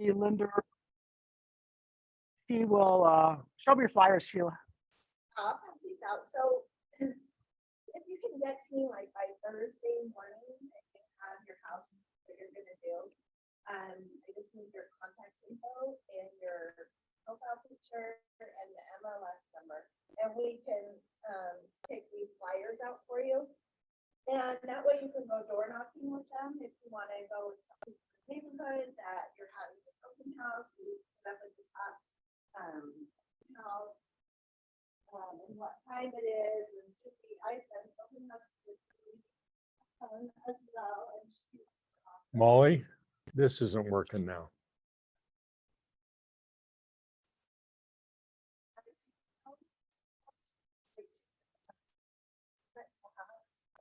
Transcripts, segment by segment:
the lender, she will show me your flyers, Sheila. I'll have these out. So if you can get to me like by Thursday morning and you have your house that you're gonna do, I just need your contact info and your profile picture and the MLS number, and we can take these flyers out for you. And that way you can go door knocking with them if you want to go with some neighborhood that you're having an open house. You put up at the top house and what time it is, and should be I've been open house as well. And Molly, this isn't working now.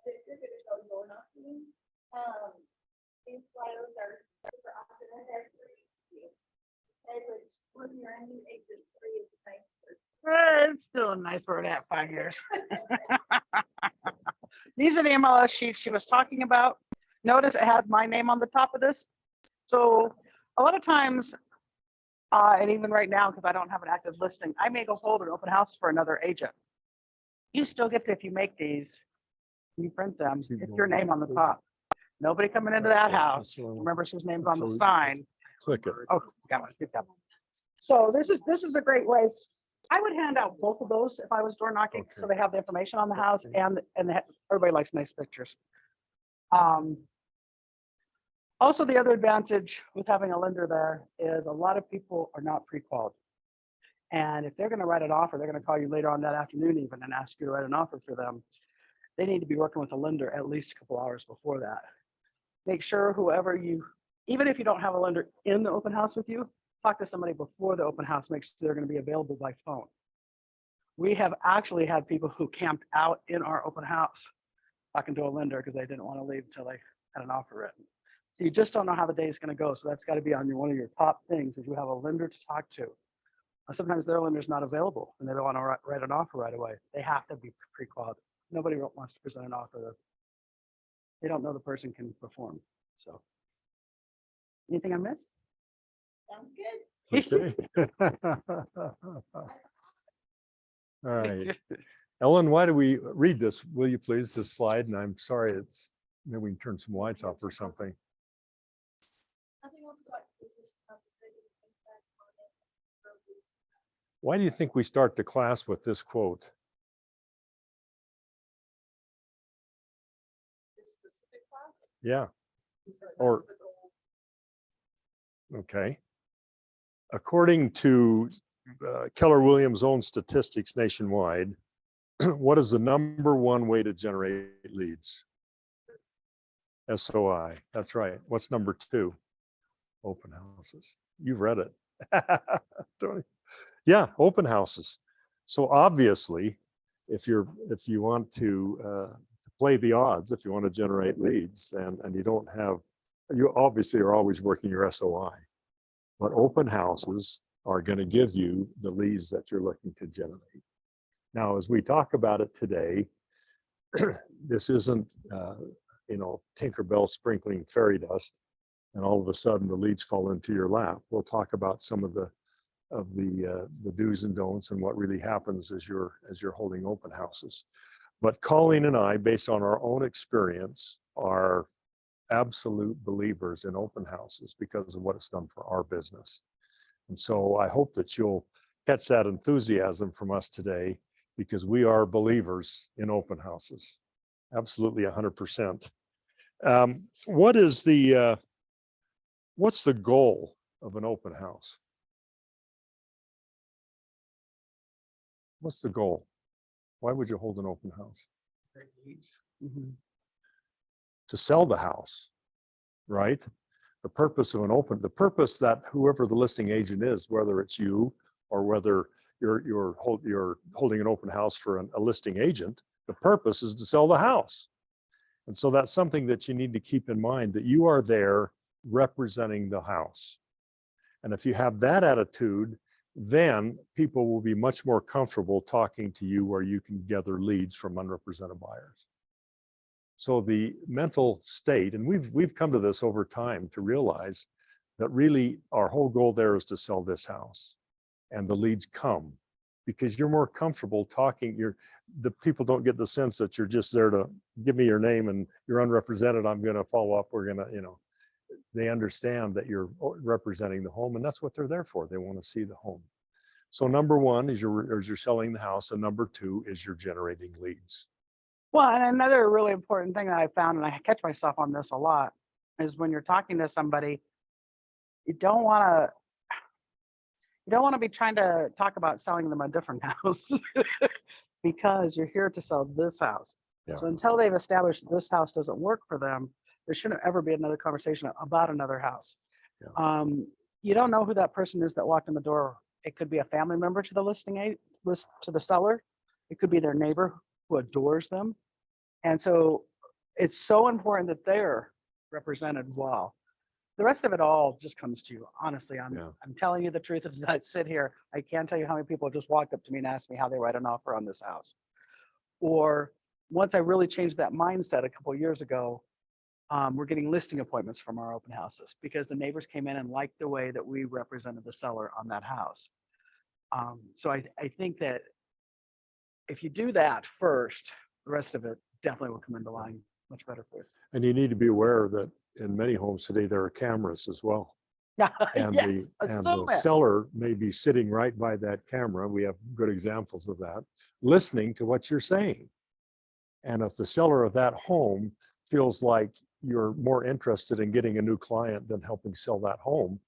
if you're gonna go door knocking, these flyers are super awesome and they're free. And which when you're in the age of 3 is nice. It's still a nice word at 5 years. These are the MLS sheets she was talking about. Notice it has my name on the top of this. So a lot of times, and even right now, because I don't have an active listing, I may go hold an open house for another agent. You still get to, if you make these, you print them, it's your name on the top. Nobody coming into that house remembers whose name's on the sign. Click it. Oh, got it. Good job. So this is a great way. I would hand out both of those if I was door knocking, so they have the information on the house and everybody likes nice pictures. Also, the other advantage with having a lender there is a lot of people are not pre-qualified. And if they're going to write an offer, they're going to call you later on that afternoon even and ask you to write an offer for them. They need to be working with a lender at least a couple hours before that. Make sure whoever you, even if you don't have a lender in the open house with you, talk to somebody before the open house, make sure they're going to be available by phone. We have actually had people who camped out in our open house talking to a lender because they didn't want to leave until they had an offer written. So you just don't know how the day is going to go. So that's got to be on one of your top things if you have a lender to talk to. Sometimes their lender's not available and they don't want to write an offer right away. They have to be pre-qualified. Nobody wants to present an offer that they don't know the person can perform. So anything I missed? Sounds good. Okay. All right. Ellen, why do we read this? Will you please, this slide? And I'm sorry, maybe we can turn some lights off or something. Nothing else about business. Why do you think we start the class with this quote? This specific class? Yeah. Because Or- that's the goal. Okay. According to Keller Williams' own statistics nationwide, what is the #1 way to generate leads? SOI. That's right. What's #2? Open houses. You've read it. Don't you? Yeah, open houses. So obviously, if you want to play the odds, if you want to generate leads, and you don't have, you obviously are always working your SOI, but open houses are going to give you the leads that you're looking to generate. Now, as we talk about it today, this isn't, Tinkerbell sprinkling fairy dust, and all of a sudden the leads fall into your lap. We'll talk about some of the do's and don'ts and what really happens as you're holding open houses. But Colleen and I, based on our own experience, are absolute believers in open houses because of what it's done for our business. And so I hope that you'll catch that enthusiasm from us today, because we are believers in open houses. Absolutely 100%. What's the goal of an open house? What's the goal? Why would you hold an open house? Mhm. To sell the house, right? The purpose of the purpose that whoever the listing agent is, whether it's you or whether you're holding an open house for a listing agent, the purpose is to sell the house. And so that's something that you need to keep in mind, that you are there representing the house. And if you have that attitude, then people will be much more comfortable talking to you where you can gather leads from unrepresented buyers. So the mental state, and we've come to this over time to realize that really our whole goal there is to sell this house, and the leads come because you're more comfortable talking. The people don't get the sense that you're just there to give me your name and you're unrepresented. I'm going to follow up. We're going to, they understand that you're representing the home, and that's what they're there for. They want to see the home. So number one is you're selling the house, and number two is you're generating leads. Well, and another really important thing that I found, and I catch myself on this a lot, is when you're talking to somebody, you don't want to be trying to talk about selling them a different house because you're here to sell this house. Yeah. So until they've established this house doesn't work for them, there shouldn't ever be another conversation about another house. Yeah. You don't know who that person is that walked in the door. It could be a family member to the to the seller. It could be their neighbor who adores them. And so it's so important that they're represented well. The rest of it all just comes to you. Honestly, I'm telling you the truth as I sit here. I can't tell you how many people have just walked up to me and asked me how they write an offer on this house. Or once I really changed that mindset a couple of years ago, we're getting listing appointments from our open houses because the neighbors came in and liked the way that we represented the seller on that house. So I think that if you do that first, the rest of it definitely will come into line much better for you. And you need to be aware that in many homes today, there are cameras as well. And, the seller may be sitting right by that camera. We have good examples of that, listening to what you're saying. And if the seller of that home feels like you're more interested in getting a new client than helping sell that home,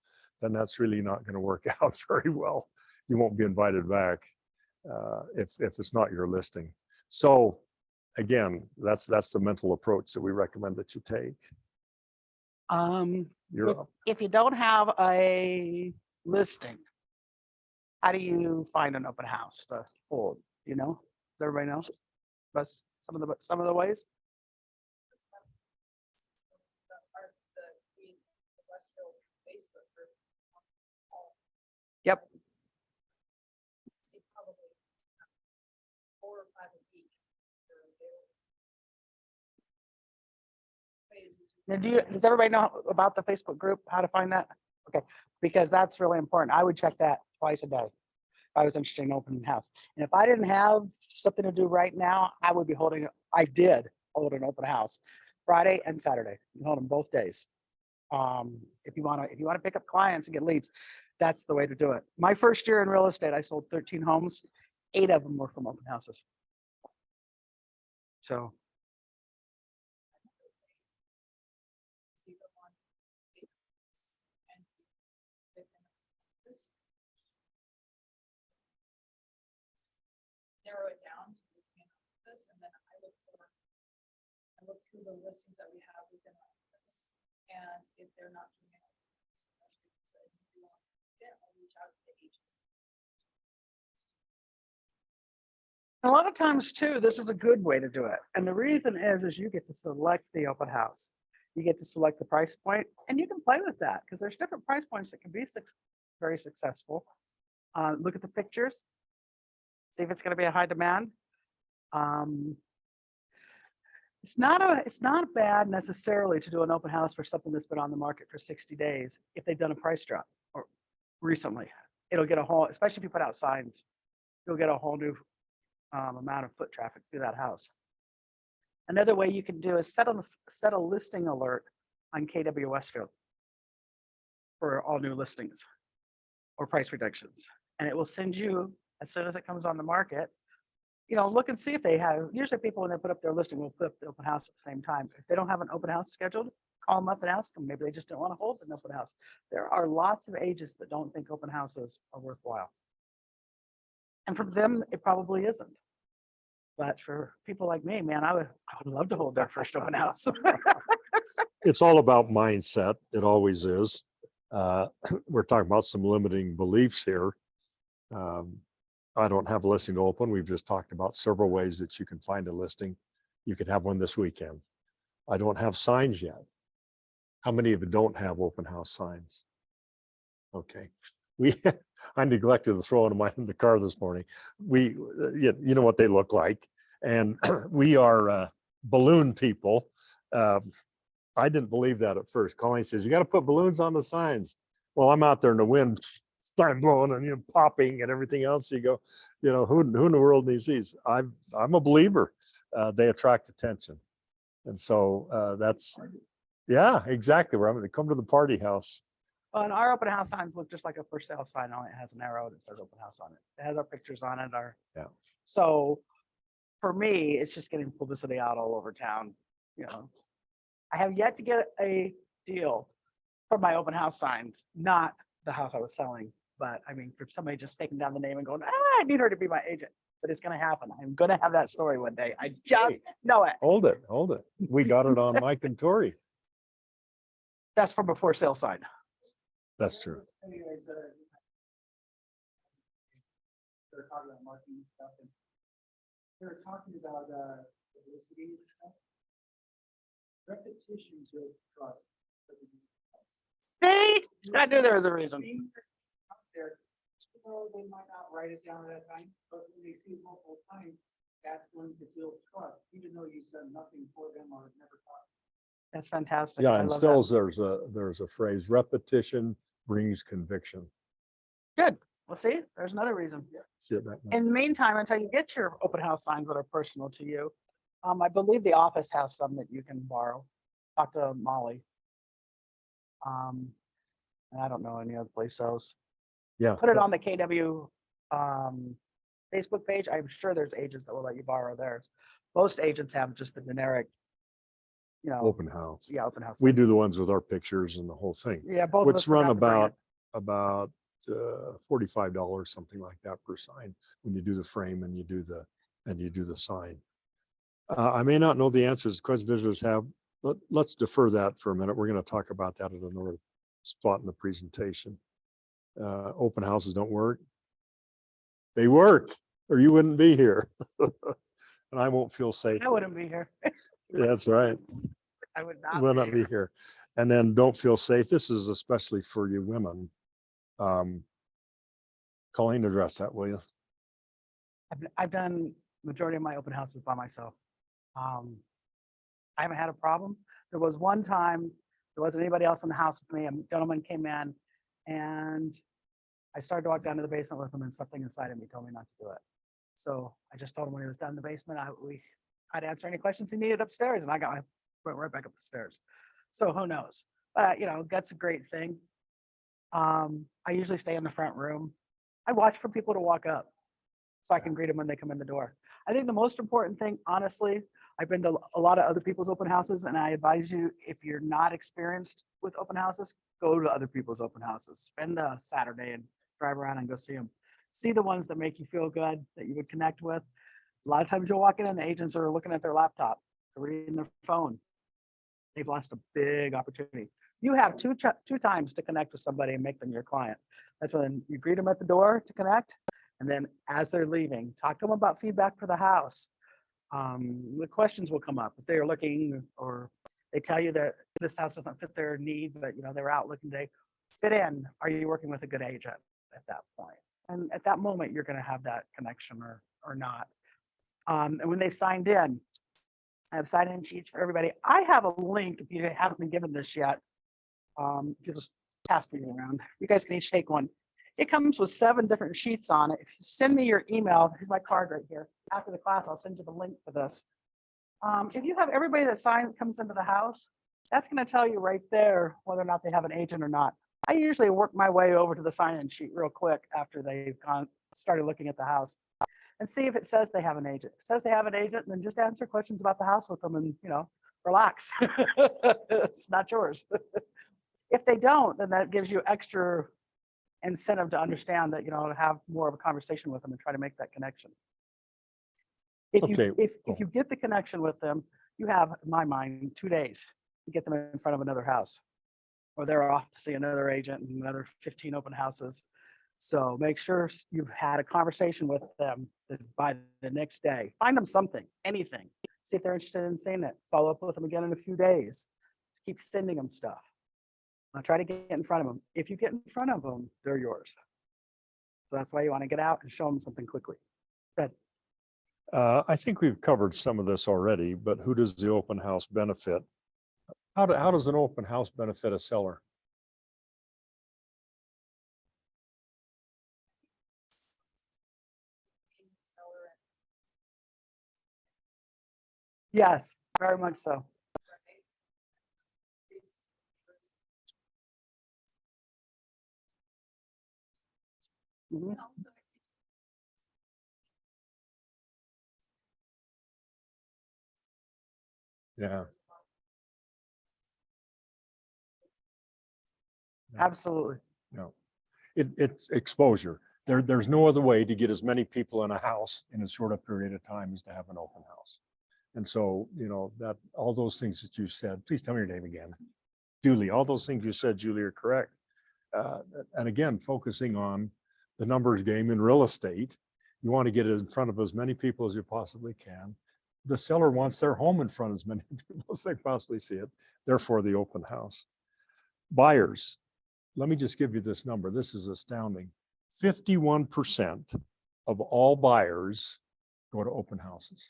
then that's really not going to work out very well. You won't be invited back if it's not your listing. So again, that's the mental approach that we recommend that you take. If you don't have a listing, how do you find an open house to hold? Does everybody know? That's some of the ways. Yep. See, probably 4 or 5 a week. Now, does everybody know about the Facebook group, how to find that? Okay, because that's really important. I would check that twice a day if I was interested in opening house. And if I didn't have something to do right now, I did hold an open house Friday and Saturday. You hold them both days. If you want to pick up clients and get leads, that's the way to do it. My first year in real estate, I sold 13 homes. 8 of them were from open houses. So. Narrow it down to this, and then I look through the listings that we have within our office, and if they're not doing it, I'll reach out to the agent. A lot of times too, this is a good way to do it. And the reason is you get to select the open house. You get to select the price point, and you can play with that because there's different price points that can be very successful. Look at the pictures, see if it's going to be a high demand. It's not bad necessarily to do an open house for something that's been on the market for 60 days if they've done a price drop or recently. It'll get a whole, especially if you put out signs, you'll get a whole new amount of foot traffic through that house. Another way you can do is set a listing alert on KW Westfield for all new listings or price reductions. And it will send you, as soon as it comes on the market, look and see if they have. Usually people, when they put up their listing, will put up the open house at the same time. If they don't have an open house scheduled, call them up and ask them. Maybe they just don't want to hold an open house. There are lots of agents that don't think open houses are worthwhile. And for them, it probably isn't. But for people like me, man, I would love to hold their first open house. It's all about mindset. It always is. We're talking about some limiting beliefs here. I don't have a listing to open. We've just talked about several ways that you can find a listing. You could have one this weekend. I don't have signs yet. How many of you don't have open house signs? Okay. I neglected to throw them in the car this morning. You know what they look like. And we are balloon people. I didn't believe that at first. Colleen says, you got to put balloons on the signs. Well, I'm out there in the wind, start blowing and popping and everything else. You go, who in the world needs these? I'm a believer. They attract attention. And so that's, yeah, exactly. Where I'm going to come to the party house. Well, and our open house signs look just like a for sale sign, only it has an arrow that says open house on it. It has our pictures on it. Yeah. So for me, it's just getting publicity out all over town. I have yet to get a deal for my open house signs, not the house I was selling, but I mean, for somebody just taking down the name and going, I need her to be my agent. But it's going to happen. I'm going to have that story one day. I just know it. Hold it. We got it on Mike and Tori. That's from a for sale sign. That's true. Anyways, they're talking about marketing stuff, and they're talking about publicity and stuff. Repetition builds trust. See, I knew there was a reason. They might not write it down at that time, but when they see it multiple times, that's when to build trust, even though you've done nothing for them or never talked. That's fantastic. Yeah, I and love Stills, that. there's a phrase, repetition brings conviction. Good. Well, see, there's another reason. See it that way. In the meantime, until you get your open house signs that are personal to you, I believe the office has some that you can borrow. Talk to Molly. And I don't know any other place else. Yeah. Put it on the KW Facebook page. I'm sure there's agents that will let you borrow theirs. Most agents have just the generic, Open house. yeah, open house. We sign. do the ones with our pictures and the whole thing. Yeah, both of Which us run forgot to bring it. about $45, something like that per sign, when you do the frame and you do the sign. I may not know the answers quest visitors have. Let's defer that for a minute. We're going to talk about that at another spot in the presentation. Open houses don't work. They work, or you wouldn't be here. And I won't feel safe. I wouldn't be here. That's right. I would not. Will not be here. And then don't feel safe. This is especially for you women. Colleen, address that, will you? I've done majority of my open houses by myself. I haven't had a problem. There was one time there wasn't anybody else in the house with me. A gentleman came in and I started to walk down to the basement with him and something inside of me told me not to do it. So I just told him when he was down in the basement, I'd answer any questions he needed upstairs, and went right back up the stairs. So who knows? But that's a great thing. I usually stay in the front room. I watch for people to walk up so I can greet them when they come in the door. I think the most important thing, honestly, I've been to a lot of other people's open houses, and I advise you, if you're not experienced with open houses, go to other people's open houses. Spend a Saturday and drive around and go see them. See the ones that make you feel good, that you would connect with. A lot of times you'll walk in and the agents are looking at their laptop, they're reading their phone. They've lost a big opportunity. You have two times to connect with somebody and make them your client. That's when you greet them at the door to connect. And then as they're leaving, talk to them about feedback for the house. The questions will come up if they're looking, or they tell you that this house doesn't fit their need, but they're out looking today. Fit in. Are you working with a good agent at that point? And at that moment, you're going to have that connection or not. And when they've signed in, I have sign-in sheets for everybody. I have a link if you haven't been given this yet. You just pass these around. You guys can each take one. It comes with 7 different sheets on it. If you send me your email, here's my card right here. After the class, I'll send you the link for this. If you have everybody that comes into the house, that's going to tell you right there whether or not they have an agent or not. I usually work my way over to the sign-in sheet real quick after they've started looking at the house and see if it says they have an agent. If it says they have an agent, then just answer questions about the house with them and, relax. It's not yours. If they don't, then that gives you extra incentive to understand that, to have more of a conversation with them and try to make that connection. If you get the connection with them, you have, in my mind, 2 days to get them in front of another house, or they're off to see another agent and another 15 open houses. So make sure you've had a conversation with them by the next day. Find them something, anything. See if they're interested in seeing it. Follow up with them again in a few days. Keep sending them stuff. Try to get in front of them. If you get in front of them, they're yours. So that's why you want to get out and show them something quickly. Good. I think we've covered some of this already, but who does the open house benefit? How does an open house benefit a seller? Yes, very much so. Mhm. Yeah. Absolutely. No, it's exposure. There's no other way to get as many people in a house in as short a period of time as to have an open house. And so, you know, that all those things that you said, please tell me your name again. Julie, all those things you said, Julie, are correct. And again, focusing on the numbers game in real estate, you want to get it in front of as many people as you possibly can. The seller wants their home in front of as many people as they possibly see it, therefore the open house. Buyers, let me just give you this number. This is astounding. 51% of all buyers go to open houses.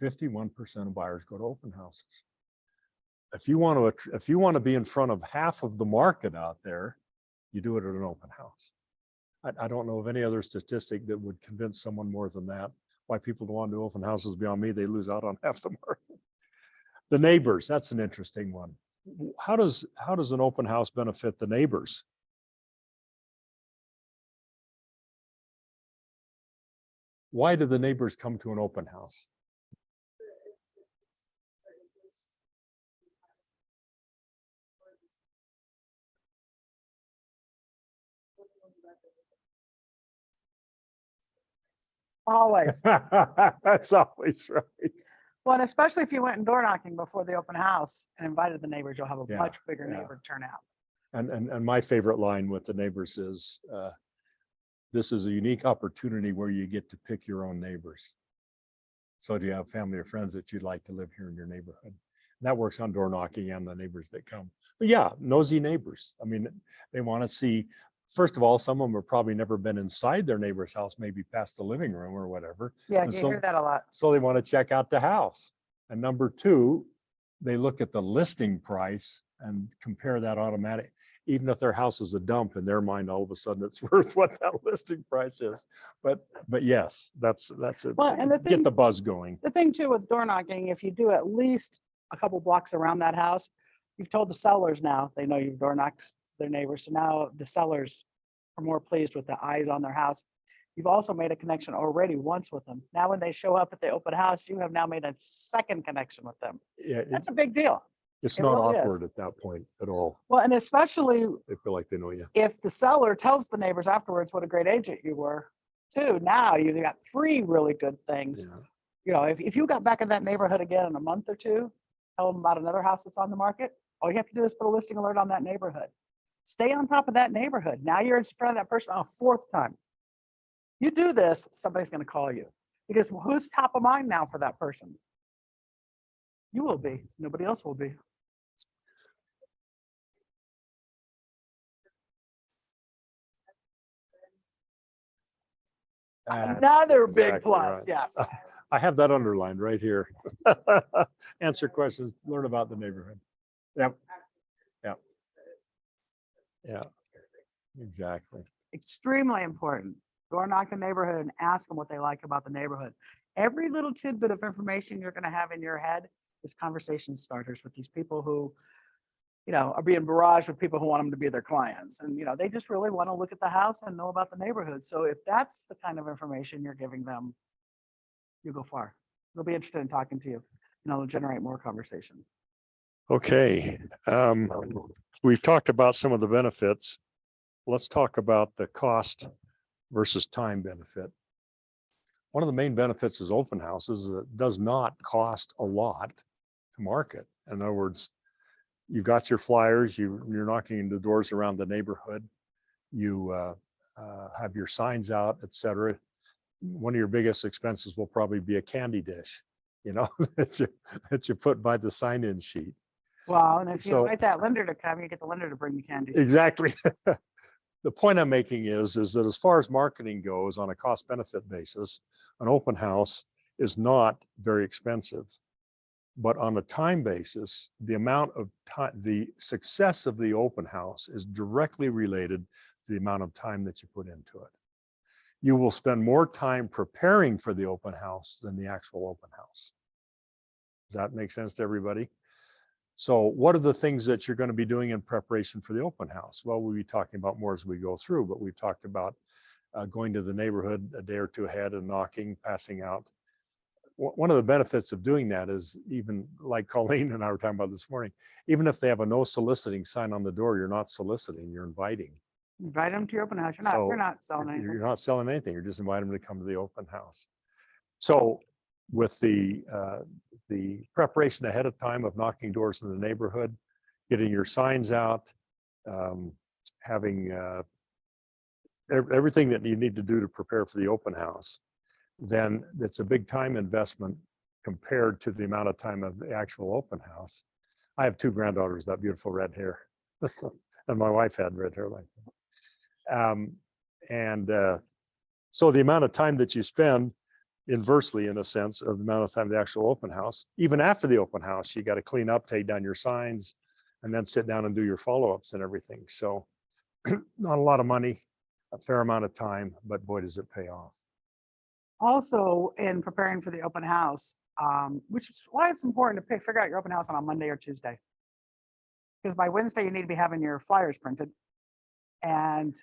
51% of buyers go to open houses. If you want to be in front of half of the market out there, you do it at an open house. I don't know of any other statistic that would convince someone more than that. Why people don't want to do open houses beyond me, they lose out on half the market. The neighbors, that's an interesting one. How does an open house benefit the neighbors? Why do the neighbors come to an open house? Always. That's always right. Well, and especially if you went and door knocking before the open house and invited the neighbors, you'll have a Yeah, much bigger yeah. neighbor turnout. And my favorite line with the neighbors is, this is a unique opportunity where you get to pick your own neighbors. So do you have family or friends that you'd like to live here in your neighborhood? And that works on door knocking and the neighbors that come. But yeah, nosy neighbors. I mean, they want to see, first of all, some of them have probably never been inside their neighbor's house, maybe past the living room or whatever. Yeah, And you so- hear that a lot. So they want to check out the house. And number two, they look at the listing price and compare that automatic. Even if their house is a dump, in their mind, all of a sudden it's worth what that listing price is. But yes, that's it. Well, and the Get thing- the buzz going. The thing too with door knocking, if you do at least a couple blocks around that house, you've told the sellers now, they know you've door knocked their neighbors. So now the sellers are more pleased with the eyes on their house. You've also made a connection already once with them. Now, when they show up at the open house, you have now made a second connection with them. Yeah, That's a big deal. it's it not really is. awkward at that point at all. Well, and especially They feel like they know you. if the seller tells the neighbors afterwards what a great agent you were too. Now you've got three really good things. Yeah. You know, if you got back in that neighborhood again in a month or two, tell them about another house that's on the market, all you have to do is put a listing alert on that neighborhood. Stay on top of that neighborhood. Now you're in front of that person a fourth time. You do this, somebody's going to call you because who's top of mind now for that person? You will be. Nobody else will be. Another big exactly plus. right. Yes. I have that underlined right here. Answer questions, learn about the neighborhood. Yep. Yep. Yeah, exactly. Extremely important. Door knock the neighborhood and ask them what they like about the neighborhood. Every little tidbit of information you're going to have in your head is conversation starters with these people who, you know, are being barraged with people who want them to be their clients. And, you know, they just really want to look at the house and know about the neighborhood. So if that's the kind of information you're giving them, you go far. They'll be interested in talking to you. And it'll generate more conversation. Okay. We've talked about some of the benefits. Let's talk about the cost versus time benefit. One of the main benefits is open houses. It does not cost a lot to market. In other words, you've got your flyers, you're knocking into doors around the neighborhood, you have your signs out, etc. One of your biggest expenses will probably be a candy dish, you know, that you put by the sign-in sheet. Well, and if you So- invite that lender to come, you get the lender to bring you candy. Exactly. The point I'm making is that as far as marketing goes on a cost benefit basis, an open house is not very expensive. But on a time basis, the amount of time, the success of the open house is directly related to the amount of time that you put into it. You will spend more time preparing for the open house than the actual open house. Does that make sense to everybody? So what are the things that you're going to be doing in preparation for the open house? Well, we'll be talking about more as we go through, but we've talked about going to the neighborhood a day or two ahead and knocking, passing out. One of the benefits of doing that is, even like Colleen and I were talking about this morning, even if they have a no soliciting sign on the door, you're not soliciting, you're inviting. Invite them to your open house. You're So not selling anything. You're not selling anything. You're just inviting them to come to the open house. So with the preparation ahead of time of knocking doors in the neighborhood, getting your signs out, having everything that you need to do to prepare for the open house, then it's a big time investment compared to the amount of time of the actual open house. I have two granddaughters, that beautiful red hair, and my wife had red hair like that. So the amount of time that you spend, inversely in a sense, of the amount of time the actual open house, even after the open house, you got to clean up, take down your signs, and then sit down and do your follow-ups and everything. So not a lot of money, a fair amount of time, but boy, does it pay off. Also, in preparing for the open house, which is why it's important to figure out your open house on a Monday or Tuesday. Because by Wednesday, you need to be having your flyers printed and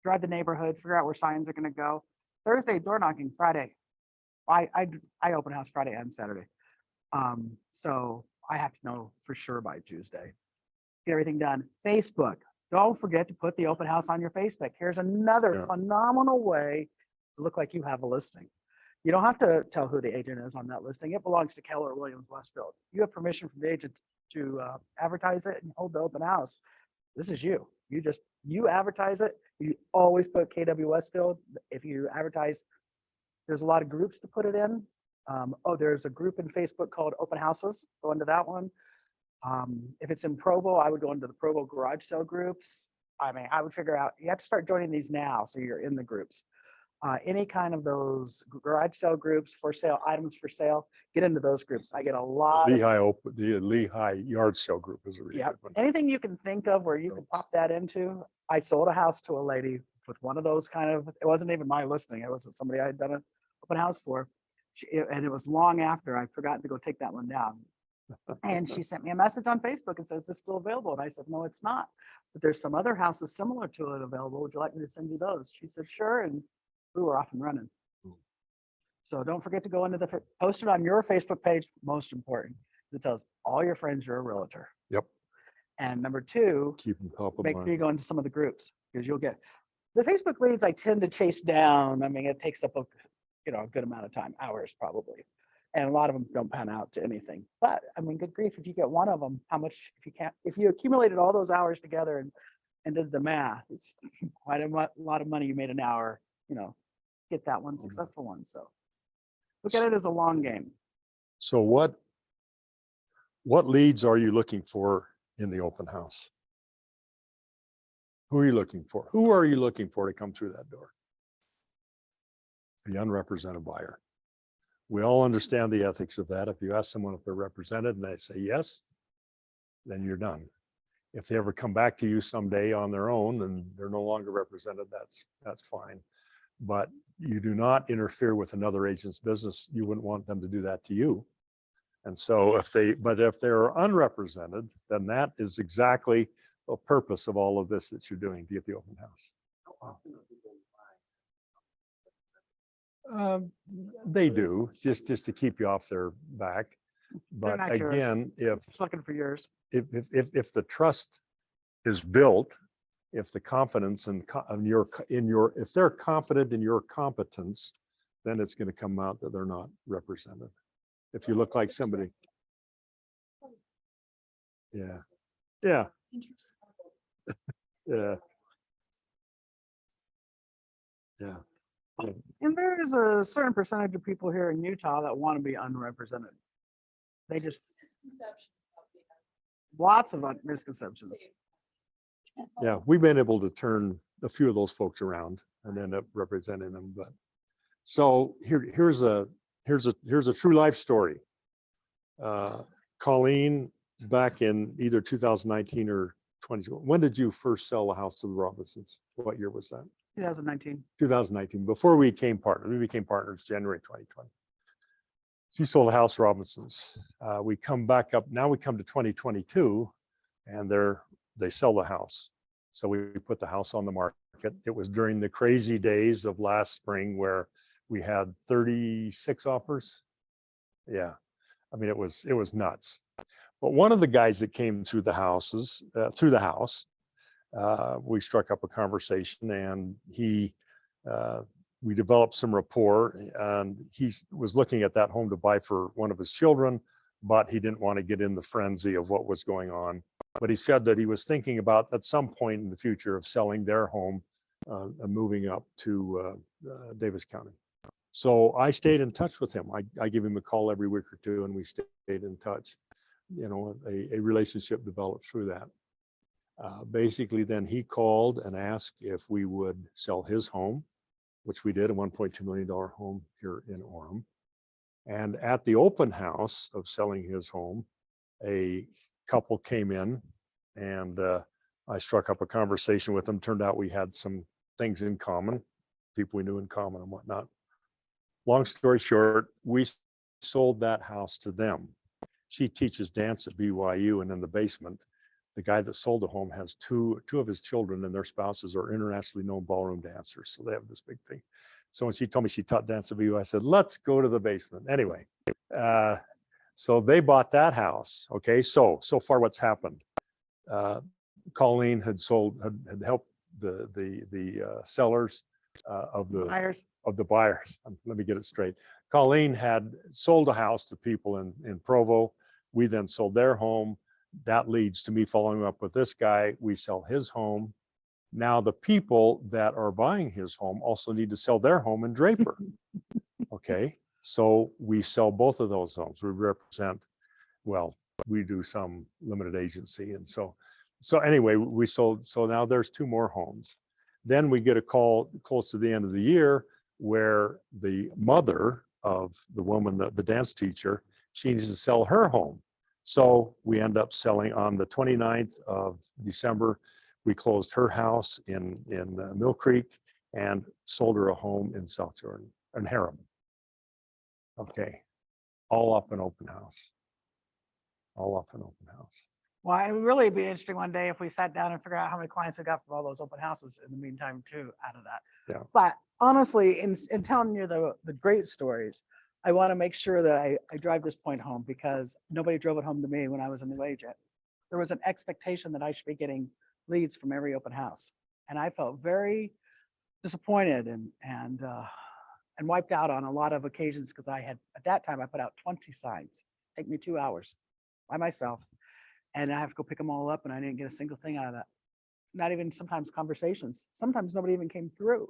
drive the neighborhood, figure out where signs are going to go. Thursday, door knocking. Friday, I open house Friday and Saturday. So I have to know for sure by Tuesday. Get everything done. Facebook. Don't forget to put the open house on your Facebook. Here's another phenomenal way to look like you have a listing. You don't have to tell who the agent is on that listing. It belongs to Keller Williams Westfield. You have permission from the agent to advertise it and hold the open house. This is you. You advertise it. You always put KW Westfield. If you advertise, there's a lot of groups to put it in. There's a group in Facebook called Open Houses. Go into that one. If it's in Provo, I would go into the Provo garage sale groups. I mean, I would figure out, you have to start joining these now so you're in the groups. Any kind of those garage sale groups, for sale, items for sale, get into those groups. I get a lot of, The Lehigh yard sale group is a really good one. anything you can think of where you can pop that into. I sold a house to a lady with one of those kind of, it wasn't even my listing. It was somebody I had done an open house for. And it was long after I'd forgotten to go take that one down. And she sent me a message on Facebook and says, "This still available?" And I said, "No, it's not. But there's some other houses similar to it available. Would you like me to send you those?" She said, "Sure." And we were off and running. So don't forget to go into post it on your Facebook page. Most important, it tells all your friends you're a realtor. Yep. And number two, Keep them top of make sure mind. you go into some of the groups, because you'll get the Facebook leads. I tend to chase down. I mean, it takes up a good amount of time, hours probably. And a lot of them don't pan out to anything. But I mean, good grief, if you get one of them, how much, if you accumulated all those hours together and did the math, it's quite a lot of money you made an hour, get that one successful one. So look at it as a long game. So what leads are you looking for in the open house? Who are you looking for? Who are you looking for to come through that door? The unrepresented buyer. We all understand the ethics of that. If you ask someone if they're represented and they say yes, then you're done. If they ever come back to you someday on their own and they're no longer represented, that's fine. But you do not interfere with another agent's business. You wouldn't want them to do that to you. And so if they're unrepresented, then that is exactly the purpose of all of this that you're doing to get the open house. They do, just to keep you off their back. But not yours. again, Just looking for yours. if the trust is built, if the confidence if they're confident in your competence, then it's going to come out that they're not represented. If you look like somebody. Yeah. Yeah. Yeah. Yeah. And there's a certain percentage of people here in Utah that want to be unrepresented. They just, lots of misconceptions. Yeah, we've been able to turn a few of those folks around and end up representing them. But so here's a true life story. Colleen, back in either 2019 or 20, when did you first sell the house to the Robinsons? What year was that? 2019. 2019, before we became partners. We became partners January 2020. She sold the house Robinsons. We come back up, now we come to 2022 and they sell the house. So we put the house on the market. It was during the crazy days of last spring where we had 36 offers. Yeah, I mean, it was nuts. But one of the guys that came through the house, we struck up a conversation and we developed some rapport, and he was looking at that home to buy for one of his children, but he didn't want to get in the frenzy of what was going on. But he said that he was thinking about at some point in the future of selling their home and moving up to Davis County. So I stayed in touch with him. I give him a call every week or two, and we stayed in touch. You know, a relationship developed through that. Basically, then he called and asked if we would sell his home, which we did, a $1.2 million home here in Orem. And at the open house of selling his home, a couple came in, and I struck up a conversation with them. Turned out we had some things in common, people we knew in common and whatnot. Long story short, we sold that house to them. She teaches dance at BYU, and in the basement, the guy that sold the home has two of his children, and their spouses are internationally known ballroom dancers. So they have this big thing. So when she told me she taught dance at BYU, I said, let's go to the basement. Anyway, so they bought that house. Okay, so far what's happened? Colleen had helped the sellers of the buyers. Let me get it straight. Colleen had sold a house to people in Provo. We then sold their home. That leads to me following up with this guy. We sell his home. Now the people that are buying his home also need to sell their home in Draper. Okay, so we sell both of those homes. We represent, well, we do some limited agency. And so anyway, we sold, so now there's two more homes. Then we get a call close to the end of the year where the mother of the woman, the dance teacher, she needs to sell her home. So we end up selling on the 29th of December. We closed her house in Mill Creek and sold her a home in South Jordan and Harriman. Okay, all up an open house. All up an open house. Well, it would really be interesting one day if we sat down and figure out how many clients we got from all those open houses in the meantime too, out of that. Yeah. But honestly, in telling you the great stories, I want to make sure that I drive this point home, because nobody drove it home to me when I was a new agent. There was an expectation that I should be getting leads from every open house. And I felt very disappointed and wiped out on a lot of occasions, because I had, at that time, I put out 20 signs. Take me 2 hours by myself. And I have to go pick them all up, and I didn't get a single thing out of that. Not even sometimes conversations. Sometimes nobody even came through.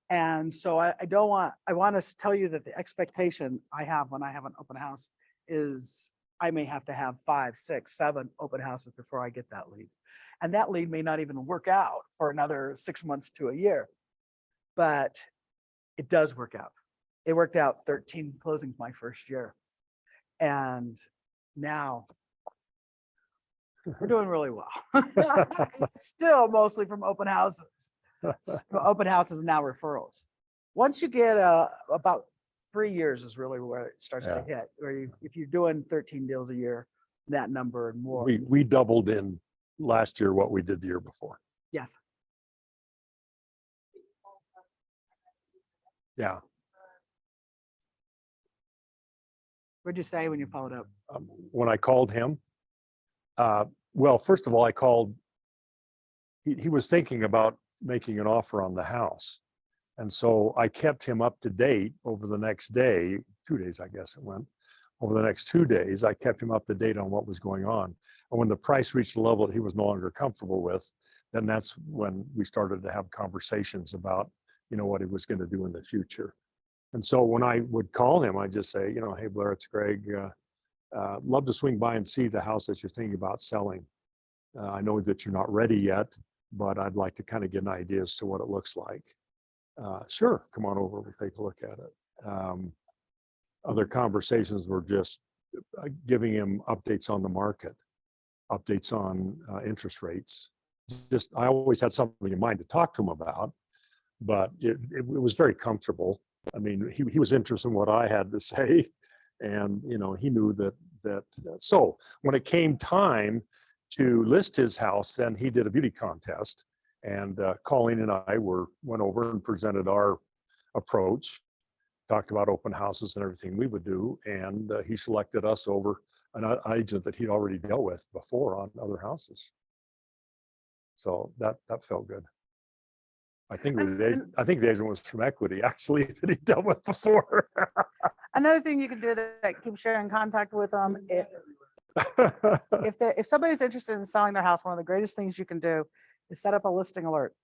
And so I want to tell you that the expectation I have when I have an open house is I may have to have 5, 6, 7 open houses before I get that lead. And that lead may not even work out for another 6 months to a year, but it does work out. It worked out 13 closings my first year. And now we're doing really well. Still mostly from open houses. Open houses and now referrals. Once you get about 3 years is really where it starts to hit. Where if you're doing 13 deals a year, that number and more. We doubled in last year what we did the year before. Yes. Yeah. What'd you say when you followed up? When I called him, well, first of all, I called. He was thinking about making an offer on the house. And so I kept him up to date over the next day, 2 days, I guess it went. Over the next 2 days, I kept him up to date on what was going on. And when the price reached a level that he was no longer comfortable with, then that's when we started to have conversations about, what he was going to do in the future. And so when I would call him, I'd just say, hey, Blair, it's Greg. Love to swing by and see the house that you're thinking about selling. I know that you're not ready yet, but I'd like to kind of get an idea as to what it looks like. Sure, come on over, we'll take a look at it. Other conversations were just giving him updates on the market, updates on interest rates. Just, I always had something in mind to talk to him about, but it was very comfortable. I mean, he was interested in what I had to say, and he knew that. So when it came time to list his house, then he did a beauty contest, and Colleen and I went over and presented our approach, talked about open houses and everything we would do, and he selected us over an agent that he'd already dealt with before on other houses. So that felt good. I think the agent was from Equity, actually, that he dealt with before. Another thing you can do that keeps you in contact with them, if somebody's interested in selling their house, one of the greatest things you can do is set up a listing alert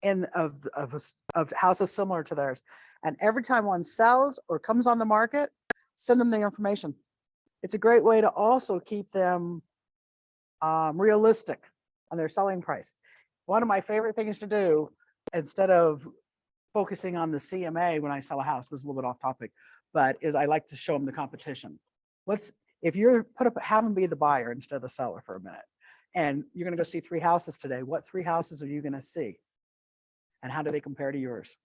of houses similar to theirs. And every time one sells or comes on the market, send them the information. It's a great way to also keep them realistic on their selling price. One of my favorite things to do, instead of focusing on the CMA when I sell a house, this is a little bit off topic, but is I like to show them the competition. If you're have them be the buyer instead of the seller for a minute, and you're going to go see 3 houses today, what 3 houses are you going to see? And how do they compare to yours?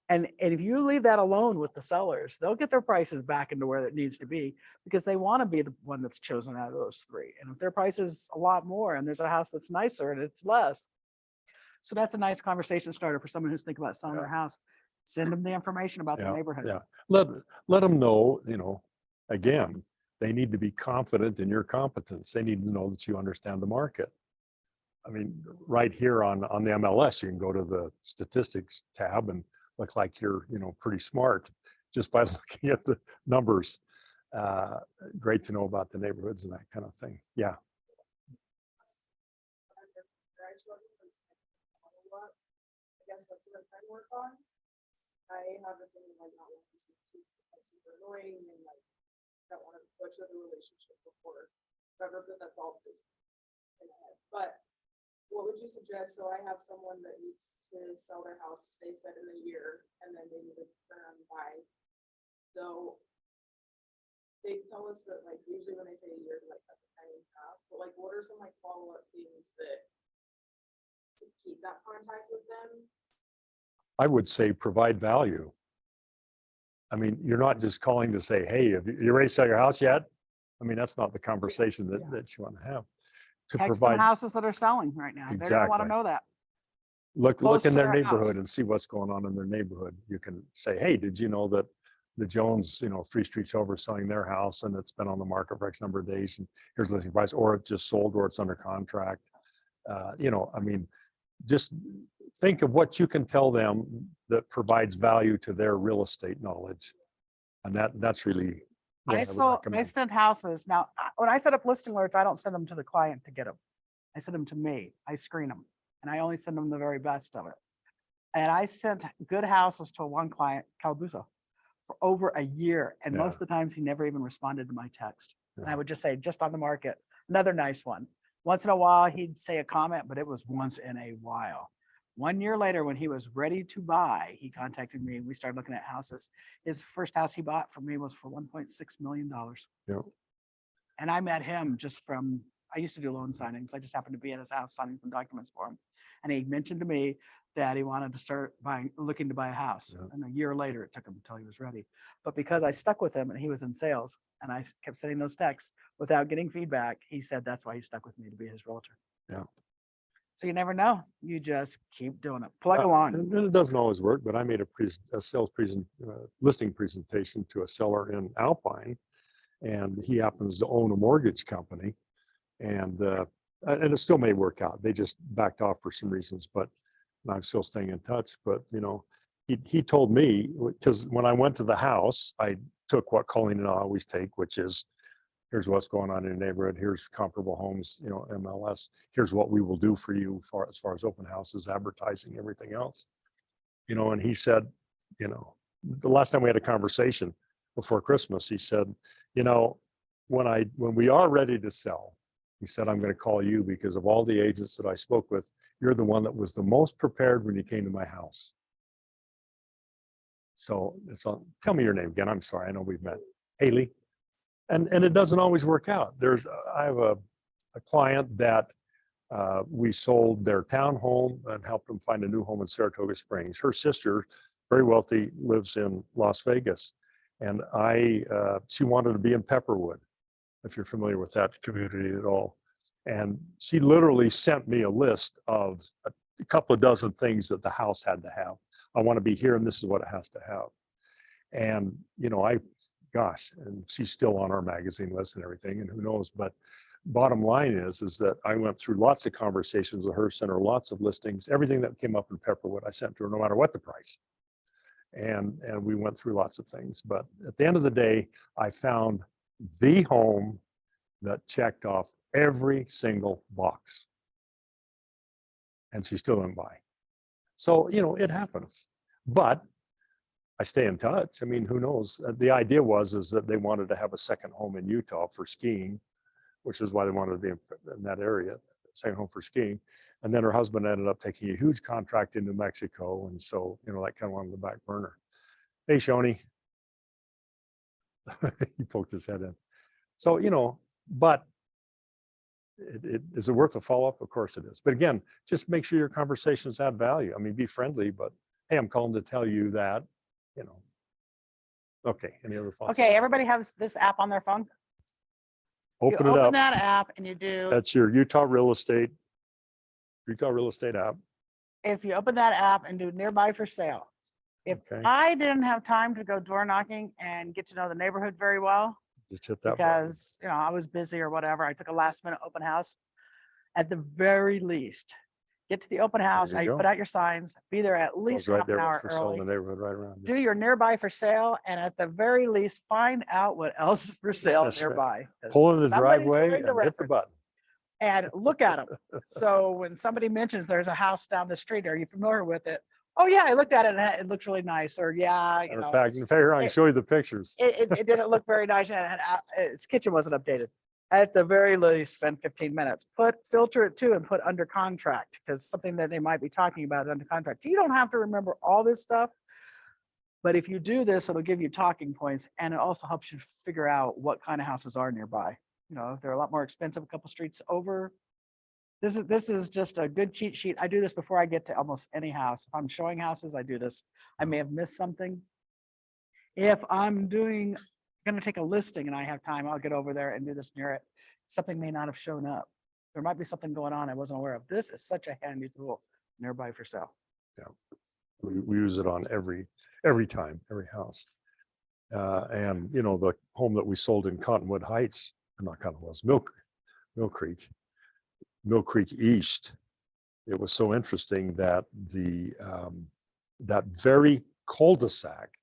And if you leave that alone with the sellers, they'll get their prices back into where it needs to be, because they want to be the one that's chosen out of those 3. And if their price is a lot more and there's a house that's nicer and it's less. So that's a nice conversation starter for someone who's thinking about selling their house. Send them the information about the neighborhood. Yeah, let them know, again, they need to be confident in your competence. They need to know that you understand the market. I mean, right here on the MLS, you can go to the statistics tab and look like you're, pretty smart just by looking at the numbers. Great to know about the neighborhoods and that kind of thing. Yeah. I guess that's what I'm trying to work on. I have a thing like not wanting to see super annoying and like don't want to butcher the relationship before ever, but that's all just in my head. But what would you suggest? So I have someone that needs to sell their house, they said in a year, and then they need to turn around and buy. So they tell us that like usually when they say a year, like cut the time in half. But like what are some like follow-up things that to keep that contact with them? I would say provide value. I mean, you're not just calling to say, hey, have you ready to sell your house yet? I mean, that's not the conversation that you want to have. To Text provide them houses that are selling right now. They're going to want to Exactly. know that. look close in to their their neighborhood house. and see what's going on in their neighborhood. You can say, hey, did you know that the Jones, 3 streets over selling their house and it's been on the market for X number of days and here's the listing price, or it just sold or it's under contract. I mean, just think of what you can tell them that provides value to their real estate knowledge. And that's really what I would I recommend. send houses. Now, when I set up listing alerts, I don't send them to the client to get them. I send them to me. I screen them and I only send them the very best of it. And I sent good houses to one client, Calabuso, for over a year. And most of the times he never even responded to my text. And I would just say, just on the market, another nice one. Once in a while, he'd say a comment, but it was once in a while. 1 year later, when he was ready to buy, he contacted me and we started looking at houses. His first house he bought from me was for $1.6 million. Yeah. And I met him just from, I used to do loan signings. I just happened to be at his house signing some documents for him. And he mentioned to me that he wanted to start looking to buy a house. Yeah. And a year later, it took him until he was ready. But because I stuck with him and he was in sales and I kept sending those texts without getting feedback, he said that's why he stuck with me, to be his realtor. Yeah. So you never know. You just keep doing it. Plug along. And it doesn't always work, but I made a sales listing presentation to a seller in Alpine, and he happens to own a mortgage company, and it still may work out. They just backed off for some reasons, but I'm still staying in touch. But he told me, because when I went to the house, I took what Colleen and I always take, which is, here's what's going on in your neighborhood. Here's comparable homes, MLS. Here's what we will do for you as far as open houses, advertising, everything else. And he said, the last time we had a conversation before Christmas, he said, when we are ready to sell, he said, I'm going to call you because of all the agents that I spoke with, you're the one that was the most prepared when you came to my house. So tell me your name again. I'm sorry. I know we've met. Haley. And it doesn't always work out. I have a client that we sold their townhome and helped them find a new home in Saratoga Springs. Her sister, very wealthy, lives in Las Vegas. And she wanted to be in Pepperwood, if you're familiar with that community at all. And she literally sent me a list of a couple of dozen things that the house had to have. I want to be here and this is what it has to have. And, you know, and she's still on our magazine list and everything, and who knows, but bottom line is that I went through lots of conversations with her, sent her lots of listings, everything that came up in Pepperwood, I sent to her no matter what the price. And we went through lots of things, but at the end of the day, I found the home that checked off every single box. And she still didn't buy. So, you know, it happens, but I stay in touch. I mean, who knows? The idea is that they wanted to have a second home in Utah for skiing, which is why they wanted to be in that area, second home for skiing. And then her husband ended up taking a huge contract in New Mexico. And so, you know, that kind of went on the back burner. Hey, Shoni. He poked his head in. So, you know, but is it worth a follow-up? Of course it is. But again, just make sure your conversations add value. I mean, be friendly, but hey, I'm calling to tell you that, you know. Okay, any other thoughts? Okay, everybody has this app on their phone. You Open it open up. that app and you do, That's your Utah real estate app. if you open that app and do nearby for sale. If Okay. I didn't have time to go door knocking and get to know the neighborhood very well, Just hit that button. because, you know, I was busy or whatever, I took a last minute open house. At the very least, get to the open house, you now you go. put out your signs, be there at Goes least right half an there hour for sale in the early. neighborhood right around you. Do your nearby for sale, and at the very least, find out what else is for sale That's right. nearby. 'cause Pull in the somebody's driveway going to and hit the reference button. and look at them. So when somebody mentions there's a house down the street, are you familiar with it? Oh yeah, I looked at it and it looks really nice. Or yeah, you And know, in fact, here I can show you the pictures. it didn't look very nice and its kitchen wasn't updated. At the very least, spend 15 minutes. Filter it too and put under contract, because something that they might be talking about under contract. You don't have to remember all this stuff, but if you do this, it'll give you talking points, and it also helps you figure out what kind of houses are nearby. You know, if they're a lot more expensive, a couple streets over. This is just a good cheat sheet. I do this before I get to almost any house. If I'm showing houses, I do this. I may have missed something. If I'm gonna take a listing and I have time, I'll get over there and do this near it. Something may not have shown up. There might be something going on I wasn't aware of. This is such a handy tool, nearby for sale. We use it on every time, every house. And you know, the home that we sold in Cottonwood Heights, not Cottonwood, was Mill Creek East. It was so interesting that that very cul-de-sac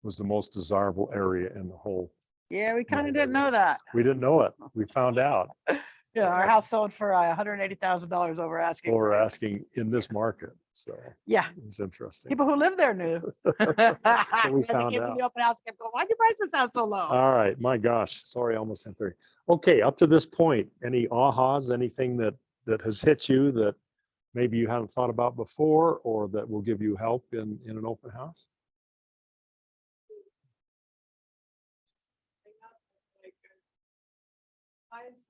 was the most desirable area in the whole. Yeah, we kind of didn't know that. We didn't know it. We found out. Yeah, our house sold for $180,000 over asking. Or price. asking in this market. So Yeah, it was interesting. people who live there knew. we As they found came from out. the open house, kept going, why'd you price this out so low? All right, my gosh, sorry, almost 10:30. Okay, up to this point, any ahas, anything that has hit you that maybe you hadn't thought about before, or that will give you help in an open house?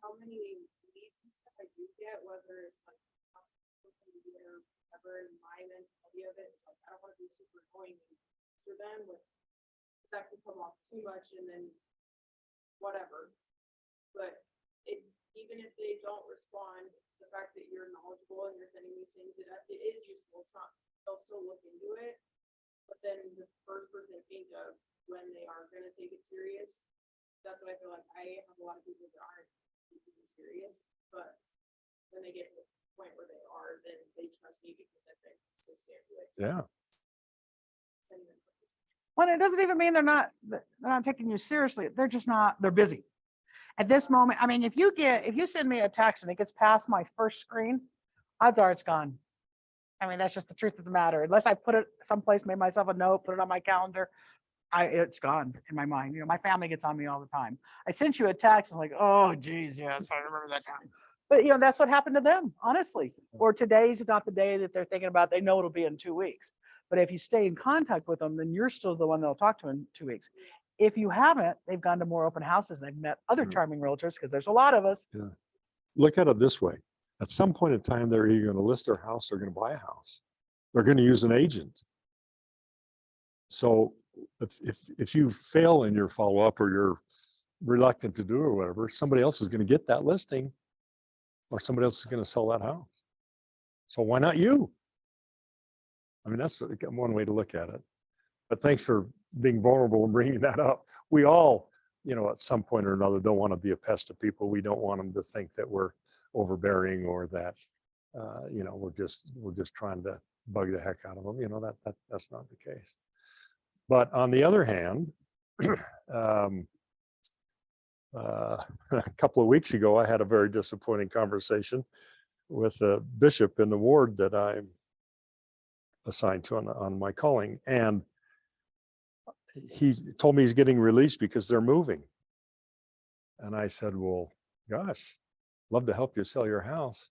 How many leads and stuff I do get, whether it's like or whatever, in my mentality of it, it's like I don't want to be super annoying to them with that could come off too much and then whatever. But even if they don't respond, the fact that you're knowledgeable and you're sending these things, it is useful. It's not, they'll still look into it. But then the first person they think of when they are gonna take it serious, that's what I feel like. I have a lot of people that aren't taking it serious, but when they get to the point where they are, then they trust me because I've been consistent with. Yeah. sending them. Well, it doesn't even mean they're not taking you seriously. They're just not, they're busy. At this moment, I mean, if you send me a text and it gets past my first screen, odds are it's gone. I mean, that's just the truth of the matter. Unless I put it someplace, made myself a note, put it on my calendar, it's gone in my mind. You know, my family gets on me all the time. I sent you a text, I'm like, oh geez, yes, I remember that time. But you know, that's what happened to them, honestly. Or today's not the day that they're thinking about. They know it'll be in 2 weeks. But if you stay in contact with them, then you're still the one they'll talk to in 2 weeks. If you haven't, they've gone to more open houses. They've met other Yeah. charming realtors because there's a lot of us. Look at it this way. At some point in time, they're either going to list their house or going to buy a house. They're going to use an agent. So if you fail in your follow-up or you're reluctant to do it or whatever, somebody else is going to get that listing or somebody else is going to sell that house. So why not you? I mean, that's one way to look at it. But thanks for being vulnerable and bringing that up. We all, at some point or another, don't want to be a pest to people. We don't want them to think that we're overbearing or that, we're just trying to bug the heck out of them. That's not the case. But on the other hand, a couple of weeks ago, I had a very disappointing conversation with a bishop in the ward that I'm assigned to on my calling. And he told me he's getting released because they're moving. And I said, well, gosh, love to help you sell your house.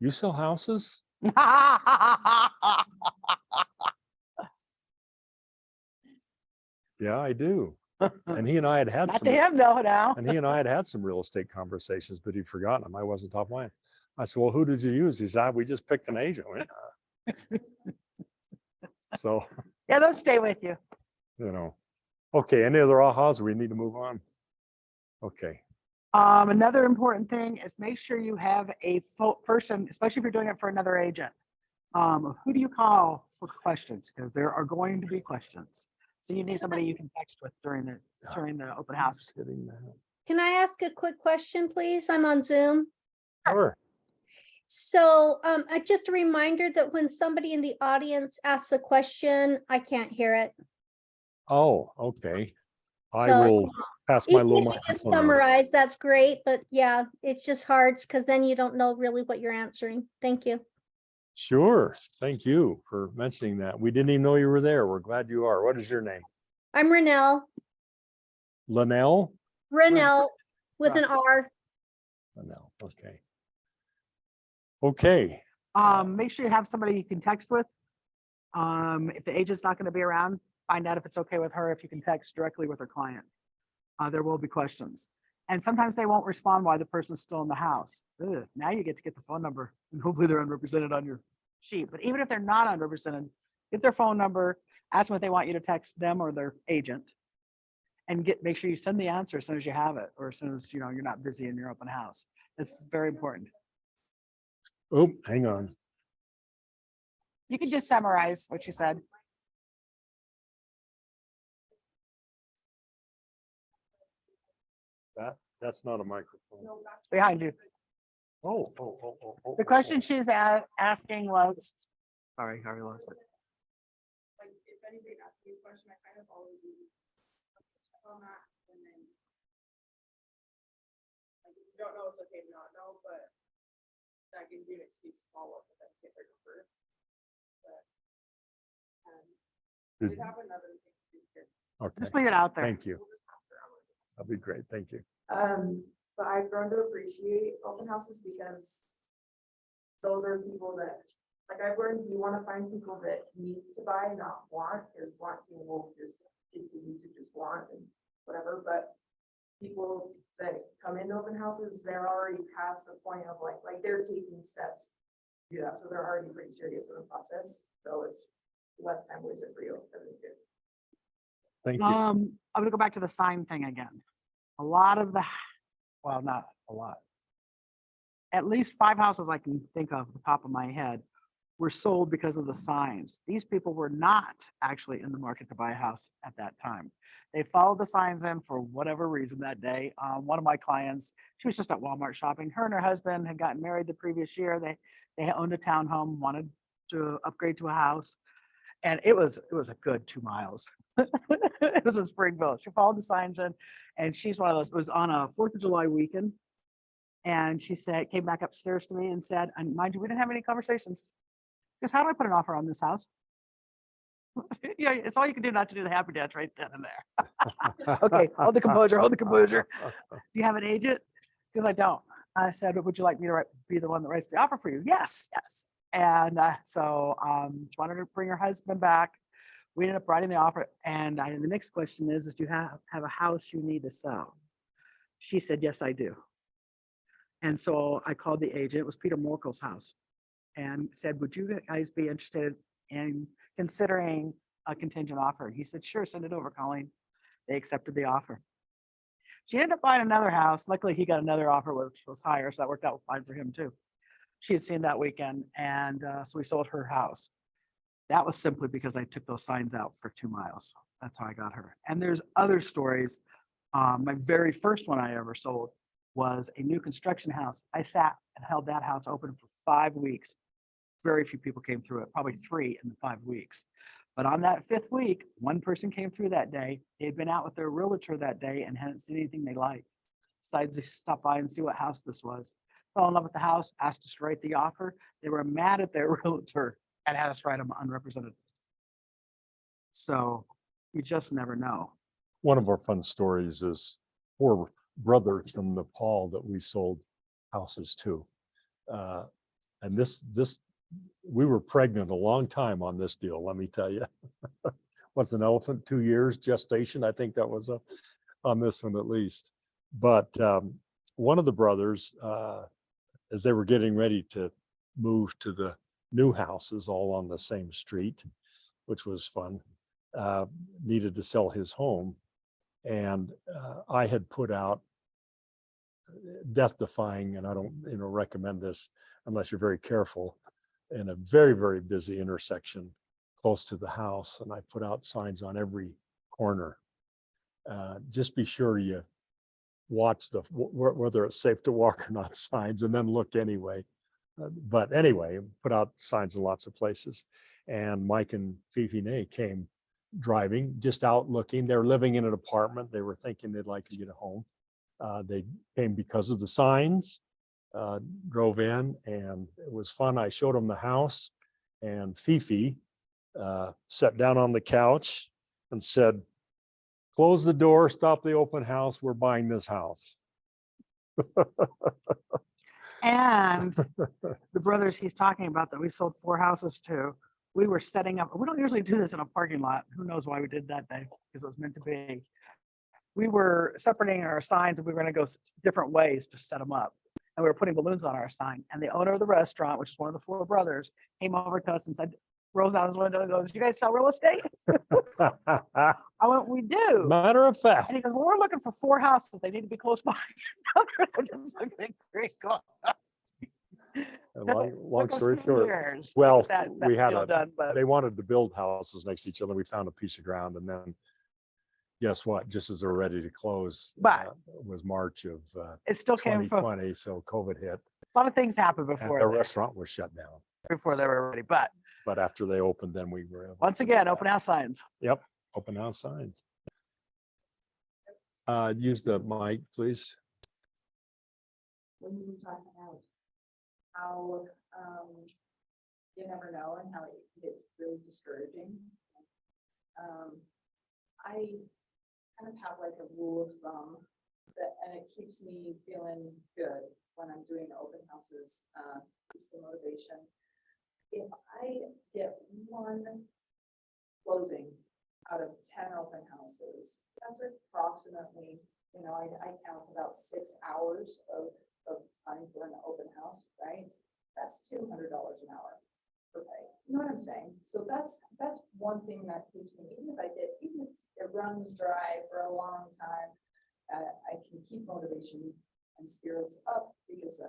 You sell houses? Yeah, I do. And he and I had Not to him though now. and he and I had some real estate conversations, but he'd forgotten them. I wasn't top line. I said, well, who did you use? He said, we just picked an agent. So, Yeah, they'll stay with you. okay. Any other ahas? We need to move on. Okay. Another important thing is make sure you have a person, especially if you're doing it for another agent. Who do you call for questions? Because there are going to be questions. So you need somebody you can text with during the open house. Can I ask a quick question, please? I'm on Zoom. Sure. So just a reminder that when somebody in the audience asks a question, I can't hear it. Oh, okay. I So will pass my even little if you just microphone around. summarize, that's great. But yeah, it's just hard because then you don't know really what you're answering. Thank you. Sure. Thank you for mentioning that. We didn't even know you were there. We're glad you are. What is your name? I'm Renelle. Linnell? Renelle with an R. Linnell. Okay. Okay. Make sure you have somebody you can text with. If the agent's not going to be around, find out if it's okay with her if you can text directly with her client. There will be questions. And sometimes they won't respond while the person's still in the house. Ugh, now you get to get the phone number and hopefully they're unrepresented on your sheet. But even if they're not unrepresented, get their phone number, ask them if they want you to text them or their agent, and make sure you send the answer as soon as you have it, or as soon as you're not busy in your open house. That's very important. Oh, hang on. You can just summarize what you said. That's not a microphone. Behind you. Oh. The question she's asking was, sorry, I lost it. Like, if anybody asks me a question, I kind of always on that, and then like, if you don't know, it's okay to not know, but that gives you an excuse to follow up and then get their number. But we have another thing to do here. Okay. Just leave it out there. Thank you. That'd be great. Thank you. But I've grown to appreciate open houses because those are people that, like I've learned, you want to find people that need to buy, not want, because wanting will just continue to just want and whatever, but people that come into open houses, they're already past the point of like they're taking steps to do that, so they're already pretty serious in the process, so it's less time wasted for you as a kid. Thank you. I'm gonna go back to the sign thing again. A lot of well, not a lot. At least 5 houses I can think of the top of my head were sold because of the signs. These people were not actually in the market to buy a house at that time. They followed the signs in for whatever reason that day. One of my clients, she was just at Walmart shopping. Her and her husband had gotten married the previous year. They owned a townhome, wanted to upgrade to a house. And it was a good 2 miles. It was in Springville. She followed the signs in, and she's one of those. It was on a 4th of July weekend, and she came back upstairs to me and said, and mind you, we didn't have any conversations. Because how do I put an offer on this house? It's all you can do not to do the happy dance right then and there. Okay, hold the composure, hold the composure. Do you have an agent? Because I don't. I said, but would you like me to be the one that writes the offer for you? Yes. And so she wanted to bring her husband back. We ended up writing the offer, and the next question is do you have a house you need to sell? She said, yes, I do. And so I called the agent, it was Peter Morkel's house, and said, would you guys be interested in considering a contingent offer? He said, sure, send it over, Colleen. They accepted the offer. She ended up buying another house. Luckily, he got another offer, which was higher, so that worked out fine for him too. She had seen that weekend, and so we sold her house. That was simply because I took those signs out for 2 miles. That's how I got her. And there's other stories. My very first one I ever sold was a new construction house. I sat and held that house open for 5 weeks. Very few people came through it, probably 3 in the 5 weeks. But on that 5th week, one person came through that day. They'd been out with their realtor that day and hadn't seen anything they liked. Decided to stop by and see what house this was. Fell in love with the house, asked us to write the offer. They were mad at their realtor and had us write them unrepresented. So you just never know. One of our fun stories is 4 brothers from Nepal that we sold houses to. And this, we were pregnant a long time on this deal, let me tell you. What's an elephant, 2 years gestation? I think that was on this one at least. But one of the brothers, as they were getting ready to move to the new houses all on the same street, which was fun, needed to sell his home. And I had put out death-defying, and I don't recommend this unless you're very careful, in a very, very busy intersection close to the house. And I put out signs on every corner. Just be sure you watch whether it's safe to walk or not signs, and then look anyway. But anyway, put out signs in lots of places. And Mike and Fifi Nay came driving, just out looking. They're living in an apartment. They were thinking they'd like to get a home. They came because of the signs, drove in, and it was fun. I showed them the house, and Fifi sat down on the couch and said, close the door, stop the open house. We're buying this house. And the brothers he's talking about that we sold 4 houses to, we were setting up, we don't usually do this in a parking lot. Who knows why we did that day, because it was meant to be. We were separating our signs and we were going to go different ways to set them up. And we were putting balloons on our sign. And the owner of the restaurant, which is one of the 4 brothers, came over to us and said, rolls down his window and goes, you guys sell real estate? I went, we do. Matter of fact. And he goes, well, we're looking for 4 houses. They need to be close by. Long story short, well, we had they wanted to build houses next to each other. We found a piece of ground, and then guess what? Just as they were ready to close, but it was March of it still came from 2020, so COVID hit. A lot of things happened And before the restaurant was shut down. before they were ready. But after they opened, then we were able once again, open house signs. Yep, open house signs. Use the mic, please. When you were talking about how you never know and how it's really discouraging. I kind of have like a rule of thumb that, and it keeps me feeling good when I'm doing open houses, keeps the motivation. If I get 1 closing out of 10 open houses, that's approximately, I count about 6 hours of time for an open house, right? That's $200 an hour per pay. You know what I'm saying? So that's one thing that keeps me, even if it runs dry for a long time, I can keep motivation and spirits up because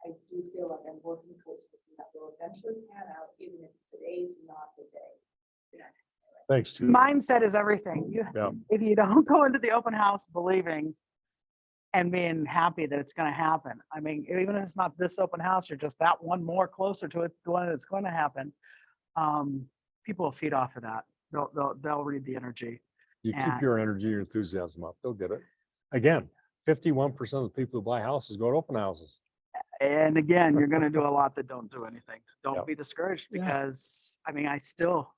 I do feel like I'm working towards something that will eventually pan out, even if today's not the day. Thanks, Judy. Mindset is everything. Yeah. If you don't go into the open house believing and being happy that it's going to happen. I mean, even if it's not this open house, you're just that one more closer to it, the one that's going to happen. People will feed off of that. They'll read the energy. You keep your energy, your enthusiasm up, they'll get it. Again, 51% of the people who buy houses go to open houses. And again, you're going to do a lot that don't do anything. Don't Yep. be discouraged Yeah. because I mean, I still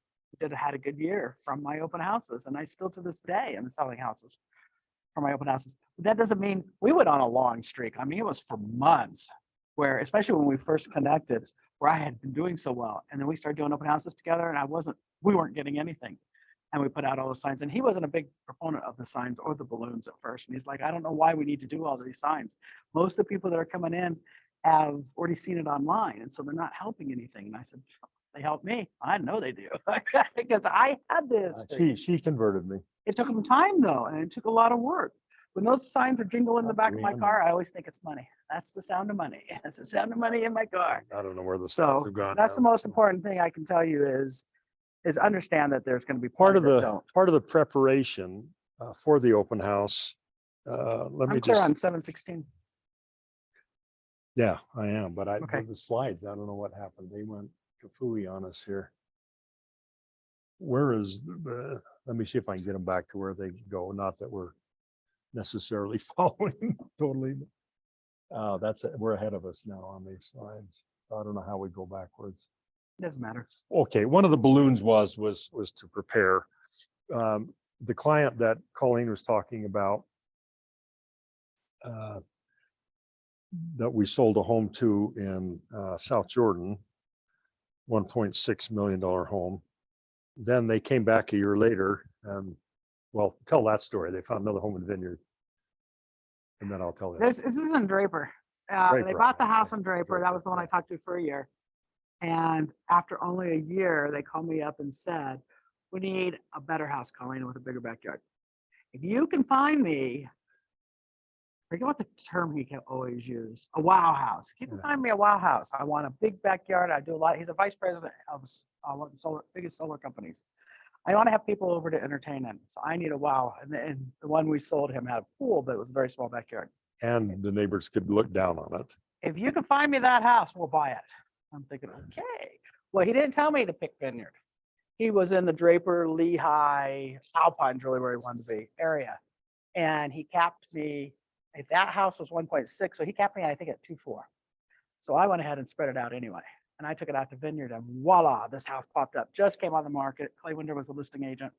had a good year from my open houses, and I still to this day am selling houses from my open houses. But that doesn't mean we went on a long streak. I mean, it was for months where, especially when we first connected, where I had been doing so well. And then we started doing open houses together and we weren't getting anything. And we put out all the signs, and he wasn't a big proponent of the signs or the balloons at first. And he's like, I don't know why we need to do all these signs. Most of the people that are coming in have already seen it online, and so they're not helping anything. And I said, they help me. I know they do, because I had this. She converted me. It took them time though, and it took a lot of work. When those signs are jingle in the back of my car, I always think it's money. That's the sound of money. It's the sound of money in my car. I don't know where the signs So have gone that's the now. most important thing I can tell you is understand that there's going to be Part of plenty that the don't. part of the preparation for the open house. Let me I'm clear just. on 716. Yeah, I am, but Okay. the slides, I don't know what happened. They went kafooey on us here. Where is let me see if I can get them back to where they go. Not that we're necessarily following totally. We're ahead of us now on these slides. I don't know how we go backwards. Doesn't matter. Okay, one of the balloons was to prepare. The client that Colleen was talking about, that we sold a home to in South Jordan, $1.6 million home. Then they came back a year later and, well, tell that story. They found another home in Vineyard. And then I'll tell you. This is in Draper. They Draper, bought the I house see. in Draper. That Draper, was the one I yeah. talked to for a year. And after only a year, they called me up and said, we need a better house, Colleen, with a bigger backyard. If you can find me, I forget what the term he kept always use, a wow house. If you can Yeah. find me a wow house, I want a big backyard. I do a lot. He's a vice president of one of the biggest solar companies. I want to have people over to entertain them. So I need a wow. And the one we sold him had a pool, but it was a very small backyard. And the neighbors could look down on it. If you can find me that house, we'll buy it. I'm thinking, okay. Well, he didn't tell me to pick Vineyard. He was in the Draper, Lehigh, Alpine's really where he wanted to be area. And he capped me, if that house was 1.6, so he capped me, I think, at 2.4. So I went ahead and spread it out anyway. And I took it out to Vineyard and voila, this house popped up, just came on the market. Clay Winder was the listing agent.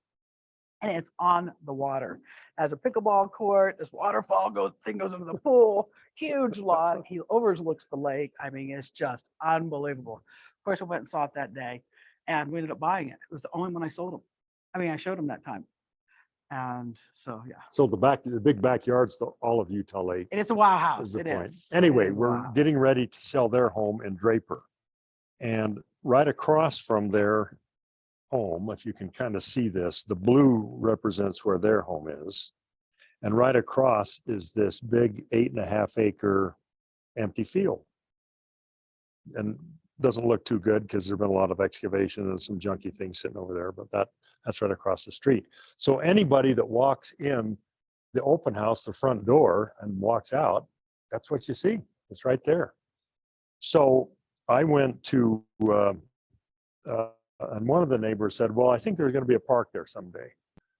And it's on the water. As a pickleball court, this waterfall thing goes into the pool, huge lot. He overlooks the lake. I mean, it's just unbelievable. Of course, I went and saw it that day and we ended up buying it. It was the only one I sold him. I mean, I showed him that time. And so, yeah. So the big backyard's all of Utah Lake. And it's a wow is house. the It point. is. Anyway, It is a we're wow house. getting ready to sell their home in Draper. And right across from their home, if you can kind of see this, the blue represents where their home is. And right across is this big 8.5 acre empty field. And doesn't look too good because there's been a lot of excavation and some junky things sitting over there, but that's right across the street. So anybody that walks in the open house, the front door, and walks out, that's what you see. It's right there. So I went to, and one of the neighbors said, well, I think there's going to be a park there someday.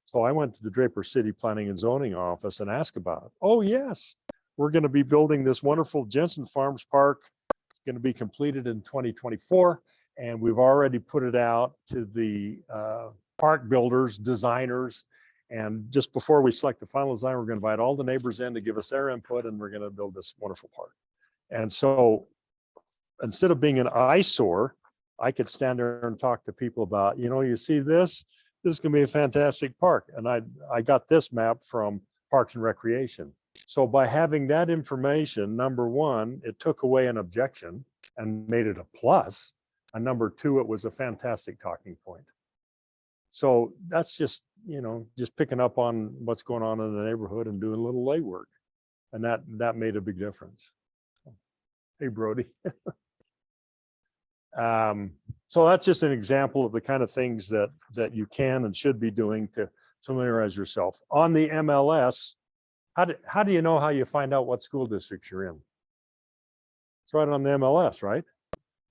So I went to the Draper City Planning and Zoning Office and asked about it. Oh, yes, we're going to be building this wonderful Jensen Farms Park. It's going to be completed in 2024. And we've already put it out to the park builders, designers. And just before we select the final design, we're going to invite all the neighbors in to give us their input, and we're going to build this wonderful park. And so instead of being an eyesore, I could stand there and talk to people about, you see this is going to be a fantastic park. And I got this map from Parks and Recreation. So by having that information, number one, it took away an objection and made it a plus. And number two, it was a fantastic talking point. So that's just, just picking up on what's going on in the neighborhood and doing a little legwork. And that made a big difference. Hey, Brody. So that's just an example of the kind of things that you can and should be doing to familiarize yourself. On the MLS, how do you know how you find out what school districts you're in? It's right on the MLS, right?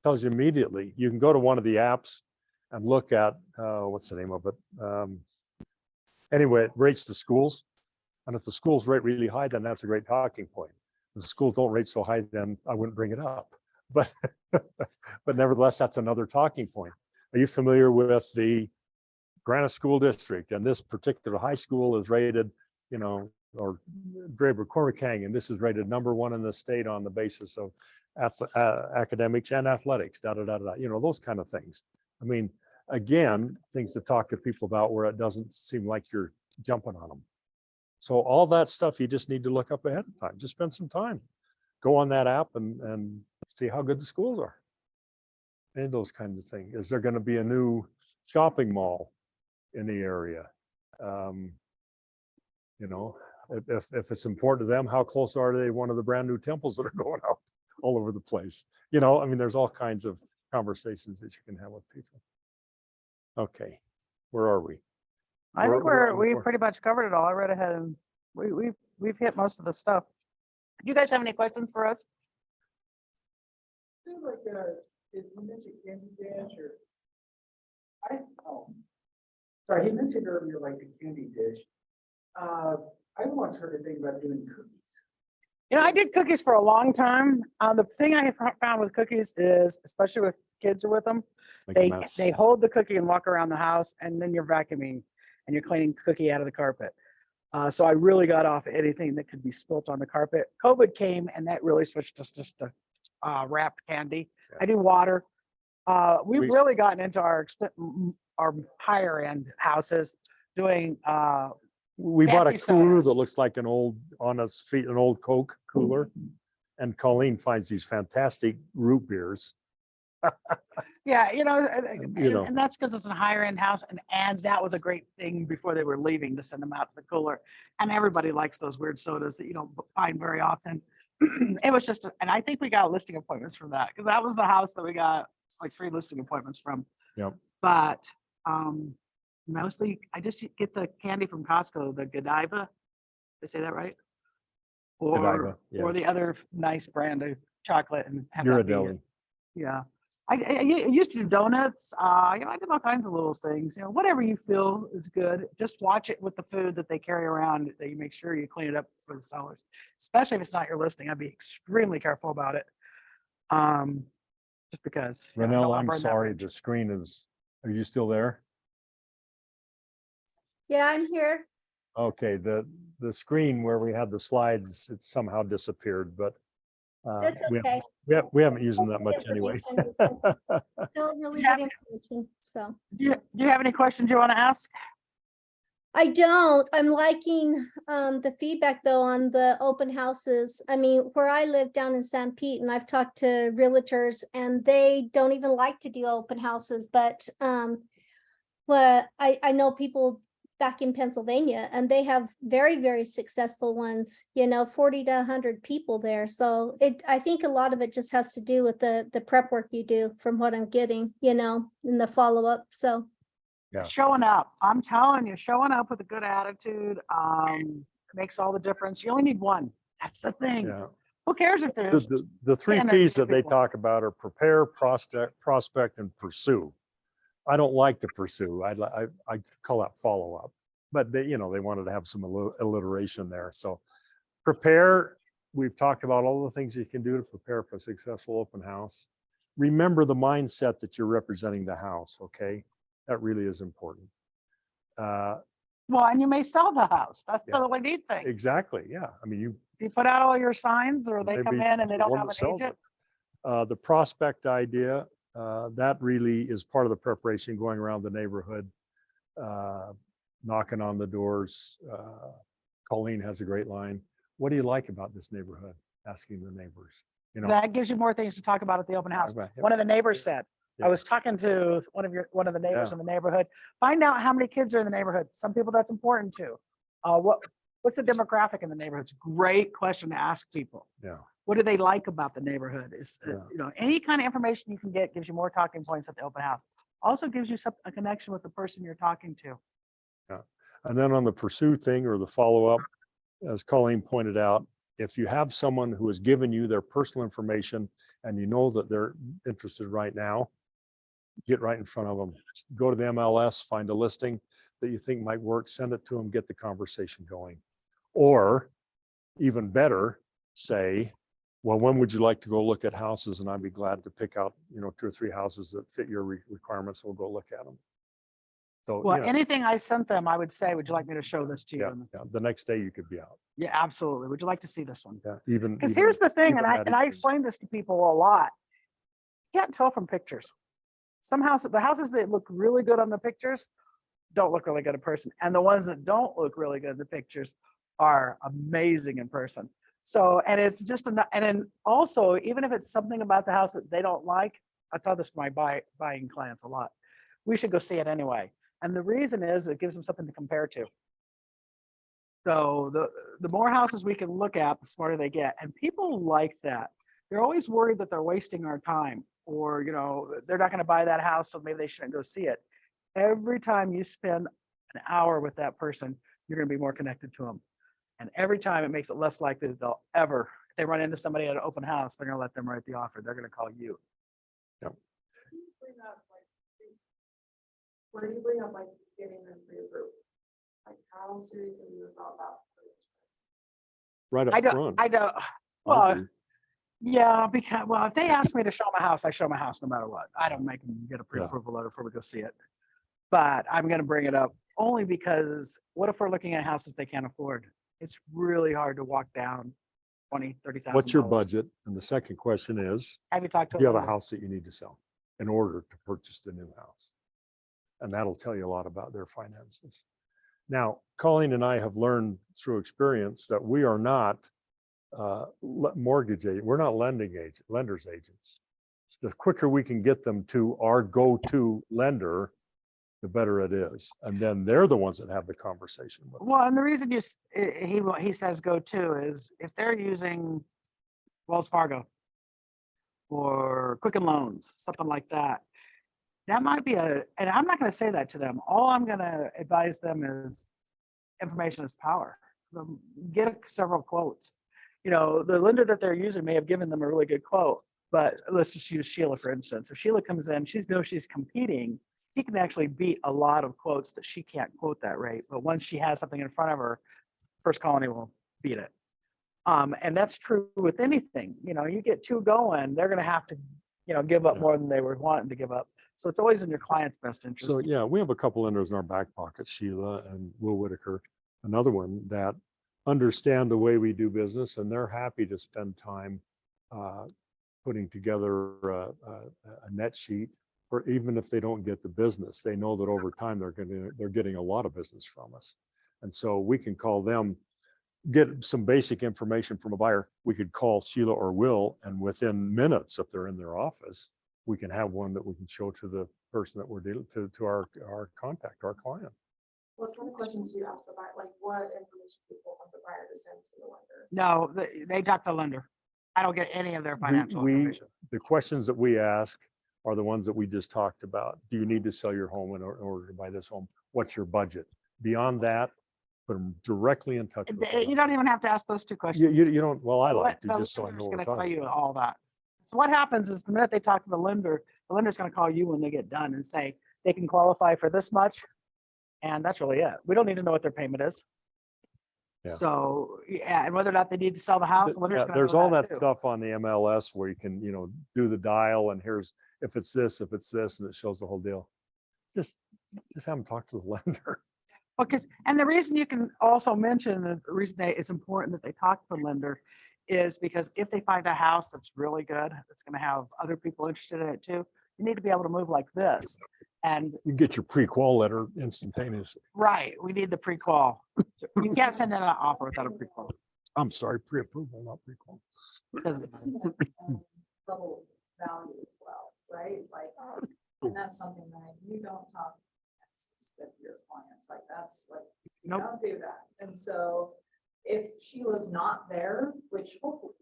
Tells you immediately. You can go to one of the apps and look at, what's the name of it? Anyway, it rates the schools. And if the schools rate really high, then that's a great talking point. If the schools don't rate so high, then I wouldn't bring it up. But nevertheless, that's another talking point. Are you familiar with the Granite School District? And this particular high school is rated, or Draper Corner Canyon, this is rated #1 in the state on the basis of academics and athletics, those kind of things. I mean, again, things to talk to people about where it doesn't seem like you're jumping on them. So all that stuff you just need to look up ahead of time. Just spend some time. Go on that app and see how good the schools are. And those kinds of things. Is there going to be a new shopping mall in the area? You know, if it's important to them, how close are they to one of the brand new temples that are going out all over the place? You know, I mean, there's all kinds of conversations that you can have with people. Okay, where are we? I think We're on we board. pretty much covered it all. I read ahead and we've hit most of the stuff. You guys have any questions for us? Seems like, if you mentioned candy dash or, sorry, he mentioned earlier like the candy dish. I once heard a thing about doing cookies. You know, I did cookies for a long time. The thing I found with cookies is, especially with kids are with them, Make a mess. they hold the cookie and walk around the house, and then you're vacuuming and you're cleaning cookie out of the carpet. So I really got off anything that could be spilt on the carpet. COVID came and that really switched us just to wrapped candy. Yeah. I do water. We've We- really gotten into our higher end houses doing We bought a fancy cooler that sodas. looks like an old, on its feet, an old Coke cooler. And Colleen finds these fantastic root beers. Yeah, you know, You know. and that's because it's a higher end house, and that was a great thing before they were leaving to send them out to the cooler. And everybody likes those weird sodas that you don't find very often. It was just, and I think we got listing appointments from that because that was the house that we got like 3 listing appointments from. Yep. But mostly I just get the candy from Costco, the Godiva. Did I say that right? Godiva, yeah. Or the other nice brand of chocolate and have that be it. Ghirardelli. Yeah. I used to do donuts. You know, I did all kinds of little things. You know, whatever you feel is good. Just watch it with the food that they carry around. That you make sure you clean it up for the sellers, especially if it's not your listing. I'd be extremely careful about it. Just because. you know, I don't Renell, wanna I'm burn that sorry, bridge. the screen is, are you still there? Yeah, I'm here. Okay, the screen where we had the slides, it somehow disappeared, but That's okay. we haven't used them that much anyway. Still really Yeah. good information, so. Do you have any questions you want to ask? I don't. I'm liking the feedback though on the open houses. I mean, where I live down in San Pete, and I've talked to realtors and they don't even like to do open houses, but well, I know people back in Pennsylvania and they have very, very successful ones, you know, 40 to 100 people there. So I think a lot of it just has to do with the prep work you do from what I'm getting, you know, in the follow-up. So. Yeah. Showing up. I'm telling you, showing up with a good attitude makes all the difference. You only need one. That's the thing. Yeah. Who cares if there's The 3 10 or P's 20 that they people. talk about are prepare, prospect, and pursue. I don't like to pursue. I call that follow up, but they, you know, they wanted to have some alliteration there. So prepare. We've talked about all the things you can do to prepare for a successful open house. Remember the mindset that you're representing the house. Okay. That really is important. well, and you may sell the house. That's Yeah. the only neat thing. Exactly. Yeah. I mean, You put out all your signs or they come maybe in and they the don't one have that an sells agent. it. The prospect idea, that really is part of the preparation, going around the neighborhood, knocking on the doors. Colleen has a great line. What do you like about this neighborhood? Asking the neighbors, you know. That gives you more things to talk about at the open house. Right, yep. One of the neighbors said, Yeah. I was talking to one of the neighbors Yeah. in the neighborhood. Find out how many kids are in the neighborhood. Some people that's important to. What's the demographic in the neighborhood? It's a great question to ask people. Yeah. What do they like about the neighborhood? Yeah. You know, any kind of information you can get gives you more talking points at the open house. Also gives you a connection with the person you're talking to. And then on the pursuit thing or the follow-up, as Colleen pointed out, if you have someone who has given you their personal information and you know that they're interested right now, get right in front of them. Go to the MLS, find a listing that you think might work, send it to them, get the conversation going. Or even better, say, well, when would you like to go look at houses? And I'd be glad to pick out, you know, 2 or 3 houses that fit your requirements. We'll go look at them. So, Well, you know, anything I sent them, I would say, would you like me to show this to you? yeah, yeah, the next day you could be out. Yeah, absolutely. Would you like to see this one? Yeah, even. Because even- here's the thing, even and that I evening. explain this to people a lot. You can't tell from pictures. some houses, the houses that look really good on the pictures don't look really good in person. And the ones that don't look really good in the pictures are amazing in person. So, and it's just, and then also, even if it's something about the house that they don't like, I tell this to my buying clients a lot, we should go see it anyway. And the reason is it gives them something to compare to. So the more houses we can look at, the smarter they get. And people like that. They're always worried that they're wasting our time, or, you know, they're not going to buy that house, so maybe they shouldn't go see it. Every time you spend an hour with that person, you're going to be more connected to them. And every time it makes it less likely that they'll ever, if they run into somebody at an open house, they're going to let them write the offer. They're going to call you. Bring up, like, where do you bring up like getting them pre-approved? Like how serious have you thought about? Right I up don't, front. I don't, I well, do. yeah, because, well, if they ask me to show my house, I show my house no matter what. I don't make them get a pre-approval letter before we go see it. But I'm going to bring it up only because what if we're looking at houses they can't afford? It's really hard to walk down 20, 30,000. What's your budget? And the second question is, Have you talked to? do you have a lender? house that you need to sell in order to purchase the new house? And that'll tell you a lot about their finances. Now, Colleen and I have learned through experience that we are not mortgage agent. We're not lenders agents. The quicker we can get them to our go-to lender, the better it is. And then they're the ones that have the conversation with them. Well, and the reason he says go to is if they're using Wells Fargo or Quicken Loans, something like that, that might be and I'm not going to say that to them. All I'm going to advise them is information is power. Get several quotes. You know, the lender that they're using may have given them a really good quote, but let's just use Sheila, for instance. If Sheila comes in, she knows she's competing. She can actually beat a lot of quotes that she can't quote that rate. But once she has something in front of her, First Colony will beat it. And that's true with anything. You know, you get two going, they're going to have to, you know, give up more than they were wanting to give up. So it's always in your client's best interest. So yeah, we have a couple lenders in our back pocket, Sheila and Will Whitaker, another one that understand the way we do business, and they're happy to spend time putting together a net sheet. Or even if they don't get the business, they know that over time they're getting a lot of business from us. And so we can call them, get some basic information from a buyer. We could call Sheila or Will, and within minutes, if they're in their office, we can have one that we can show to the person that we're dealing to our contact, our client. What kind of questions do you ask the buyer? Like what information do you pull from the buyer to send to the lender? No, they talk to the lender. I don't get any of their financial information. The questions that we ask are the ones that we just talked about. Do you need to sell your home in order to buy this home? What's your budget? Beyond that, put them directly in touch with them. You don't even have to ask those two questions. You don't, well, I like to The just so I lender's know what gonna we're tell talking you about. all that. So what happens is the minute they talk to the lender's gonna call you when they get done and say they can qualify for this much. And that's really it. We don't need to know what their payment is. Yeah. So, yeah, and whether or not they need to sell the house. the lender's Yeah, gonna there's know all that too. stuff on the MLS where you can, you know, do the dial and here's, if it's this, and it shows the whole deal. Just have them talk to the lender. Because, and the reason you can also mention the reason it's important that they talk to the lender is because if they find a house that's really good, that's going to have other people interested in it too, you need to be able to move like this. And You get your pre-qual letter instantaneously. right, we need the pre-qual. You can't send in an offer without a pre-qual. I'm sorry, pre-approval, not pre-qual. Level value as well, right? Like, and that's something that you don't talk with your clients, like that's like, you Nope. don't do that. And so if Sheila's not there, which hopefully,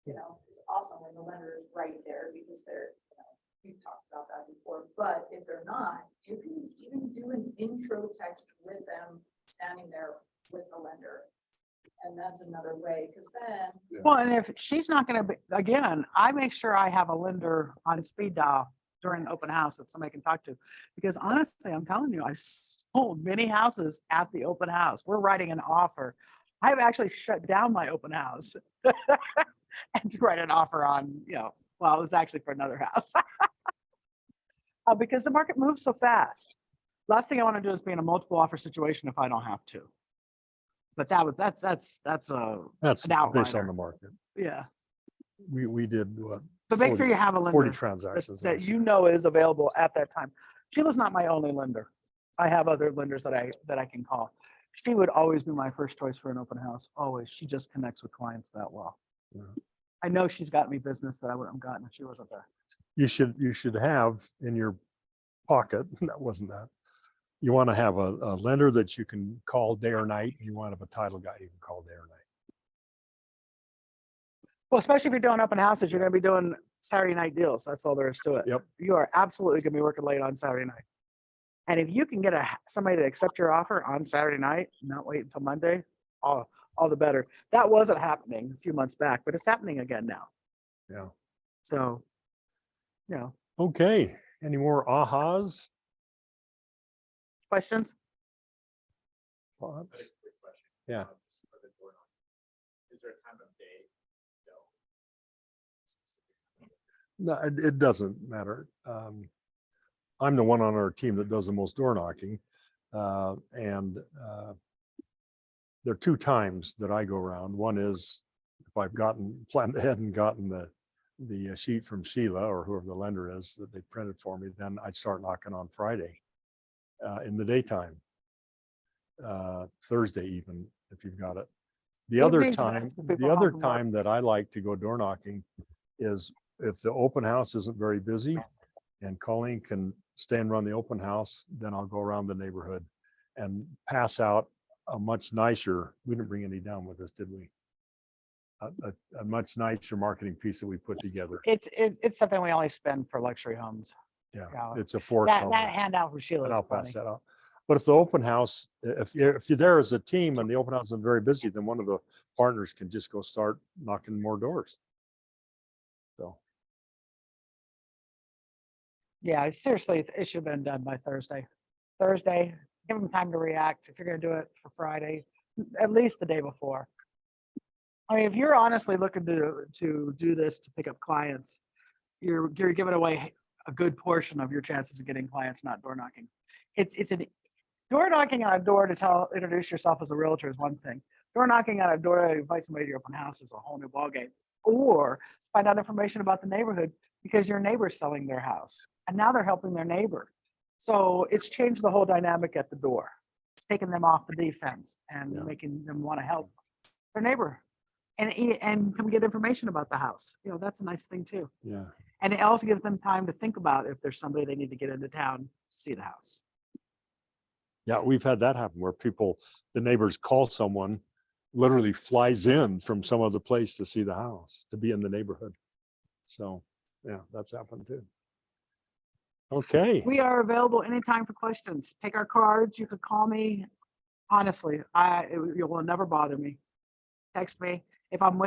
you know, it's awesome when the lender is right there because they're, you know, we've talked about that before, but if they're not, you can even do an intro text with them standing there with the lender. And that's another way, because then Well, and if she's not going to be, again, I make sure I have a lender on speed dial during open house that somebody can talk to. Because honestly, I'm telling you, I sold many houses at the open house. We're writing an offer. I've actually shut down my open house and to write an offer on, you know, well, it was actually for another house. Because the market moves so fast. Last thing I want to do is be in a multiple offer situation if I don't have to. But that's That's An based on outlier. the market. yeah. We did what, But make sure 40 you have a 40 lender transactions. that you know is available at that time. Sheila's not my only lender. I have other lenders that I can call. She would always be my first choice for an open house, always. She just connects with clients that well. Yeah. I know she's got me business that I wouldn't have gotten if she wasn't there. You should have in your pocket, that wasn't that. You want to have a lender that you can call day or night. You want to have a title guy you can call day or night. Well, especially if you're doing open houses, you're gonna be doing Saturday night deals. That's all there is to it. Yep. You are absolutely gonna be working late on Saturday night. And if you can get somebody to accept your offer on Saturday night, not wait until Monday, all the better. That wasn't happening a few months back, but it's happening again now. Yeah. So, you know, Okay. Any more ahas? questions? Thoughts? Yeah. Is there a time of day? No, it doesn't matter. I'm the one on our team that does the most door knocking. And there are two times that I go around. One is if I've planned ahead and gotten the sheet from Sheila or whoever the lender is that they printed for me, then I'd start knocking on Friday in the daytime. Thursday even, if you've got it. The other Evenings, time, after people the home other from work. time that I like to go door knocking is if the open house isn't very busy and Colleen can stay and run the open house, then I'll go around the neighborhood and pass out a much nicer, we didn't bring any down with us, did we? A much nicer marketing piece that we put together. It's something we only spend for luxury homes. Yeah, Yeah. it's a four That color, handout for Sheila. and is I'll pass funny. that out. But if the open house, if you're there as a team and the open house is very busy, then one of the partners can just go start knocking more doors. So, Yeah, seriously, it should have been done by Thursday. Thursday, give them time to react. If you're gonna do it for Friday, at least the day before. I mean, if you're honestly looking to do this to pick up clients, you're giving away a good portion of your chances of getting clients, not door knocking. It's an door knocking on a door to introduce yourself as a realtor is one thing. Door knocking on a door to invite somebody to your open house is a whole new ballgame. Or find out information about the neighborhood because your neighbor's selling their house and now they're helping their neighbor. So it's changed the whole dynamic at the door. It's taken them off the defense and Yeah. making them want to help their neighbor and come get information about the house. You know, that's a nice thing too. yeah. And it also gives them time to think about if there's somebody they need to get into town to see the house. Yeah, we've had that happen where the neighbors call someone, literally flies in from some other place to see the house, to be in the neighborhood. So, yeah, that's happened too. Okay. We are available anytime for questions. Take our cards. You could call me. Honestly, it will never bother me. Text me. If I'm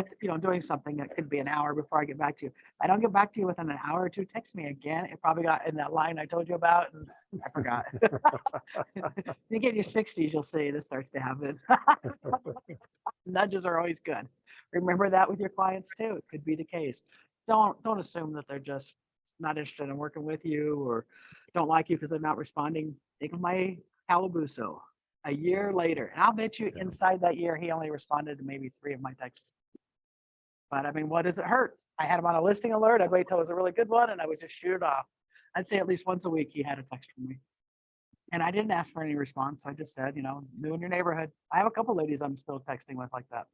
doing something, it could be an hour before I get back to you. If I don't get back to you within an hour or two, text me again. It probably got in that line I told you about and I forgot. You get in your 60s, you'll see this starts to happen. Nudges are always good. Remember that with your clients too. It could be the case. Don't assume that they're just not interested in working with you or don't like you because they're not responding. Think of my Calabuso a year later. And I'll bet you inside that year, he only responded to maybe 3 of my texts. But I mean, what does it hurt? I had him on a listing alert. I'd wait till it was a really good one and I would just shoot it off. I'd say at least once a week he had a text from me. And I didn't ask for any response. I just said, new in your neighborhood. I have a couple ladies I'm still texting with like that.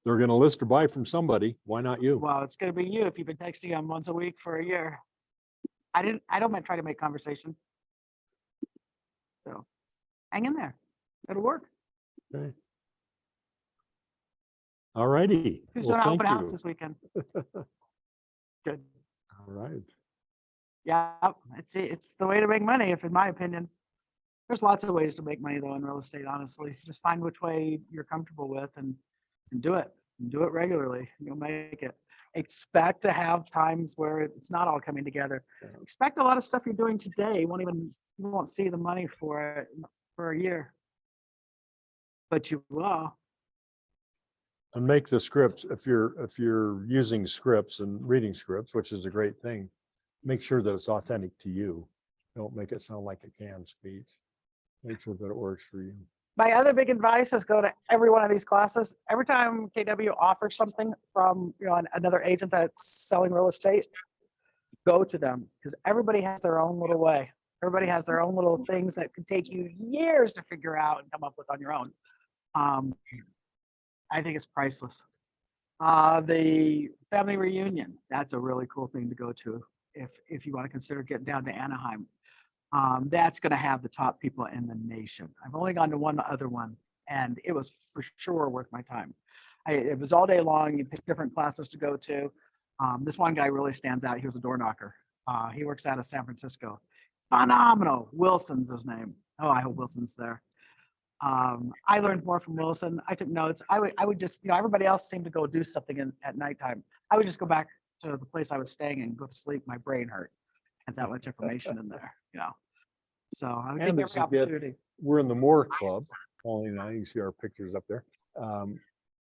They're going to list or buy from somebody. Why not you? Well, it's going to be you if you've been texting them once a week for a year. I don't try to make conversation. So hang in there. It'll work. Okay. All righty. Who's Well, doing an thank open house you. this weekend? Good. All right. Yeah, it's the way to make money, in my opinion. There's lots of ways to make money though in real estate, honestly. Just find which way you're comfortable with and do it. And do it regularly. You'll make it. Expect to have times where it's not all coming together. Yeah. Expect a lot of stuff you're doing today. You won't see the money for it for a year. But you will. And make the scripts, if you're using scripts and reading scripts, which is a great thing, make sure that it's authentic to you. Don't make it sound like a canned speech. Make sure that it works for you. My other big advice is go to every one of these classes. Every time KW offers something from, another agent that's selling real estate, go to them because everybody has their own little way. Everybody has their own little things that could take you years to figure out and come up with on your own. I think it's priceless. The family reunion, that's a really cool thing to go to if you want to consider getting down to Anaheim. That's going to have the top people in the nation. I've only gone to one other one, and it was for sure worth my time. It was all day long. You pick different classes to go to. This one guy really stands out. He was a door knocker. He works out of San Francisco. Phenomenal. Wilson's his name. Oh, I hope Wilson's there. I learned more from Wilson. I took notes. I would just, everybody else seemed to go do something at nighttime. I would just go back to the place I was staying and go to sleep. My brain hurt. Had that much information in there, So I would And take there's every a bit- opportunity. We're in the Moore Club. Colleen and I, you see our pictures up there.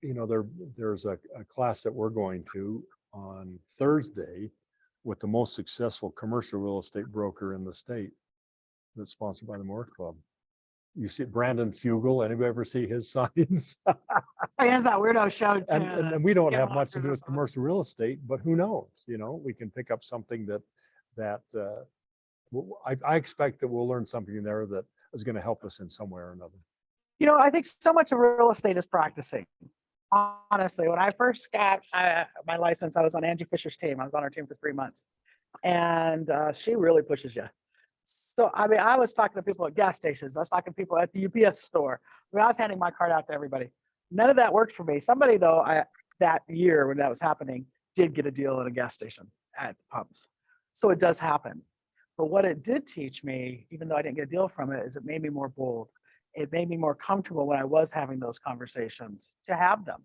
There's a class that we're going to on Thursday with the most successful commercial real estate broker in the state that's sponsored by the Moore Club. You see Brandon Fugel, anybody ever see his signs? Oh, he has that weirdo show too. And we don't have much to do with commercial real estate, but who knows, we can pick up something that I expect that we'll learn something there that is going to help us in some way or another. I think so much of real estate is practicing. Honestly, when I first got my license, I was on Angie Fisher's team. I was on her team for 3 months, and she really pushes you. So, I was talking to people at gas stations. I was talking to people at the UPS store. I was handing my card out to everybody. None of that worked for me. Somebody though, that year when that was happening, did get a deal at a gas station at the pumps. So it does happen. But what it did teach me, even though I didn't get a deal from it, is it made me more bold. It made me more comfortable when I was having those conversations to have them.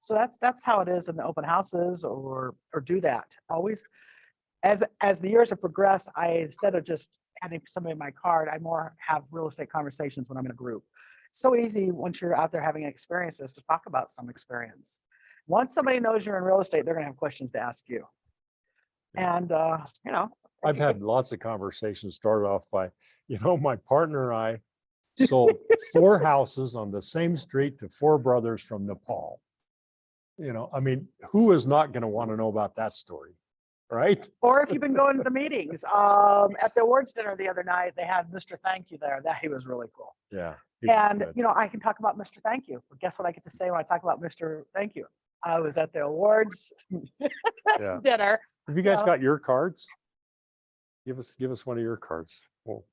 So that's how it is in the open houses or do that. Always, as the years have progressed, instead of just having somebody my card, I more have real estate conversations when I'm in a group. It's so easy once you're out there having experiences to talk about some experience. Once somebody knows you're in real estate, they're going to have questions to ask you. And, I've had lots of conversations start off by, my partner and I sold 4 houses on the same street to 4 brothers from Nepal. Who is not going to want to know about that story? Right? Or if you've been going to the meetings, at the awards dinner the other night, they had Mr. Thank You there. He was really cool. Yeah. And, I can talk about Mr. Thank You. But guess what I get to say when I talk about Mr. Thank You? I was at the awards Yeah. dinner. Have you guys Yeah. got your cards? Give us one of your cards. We'll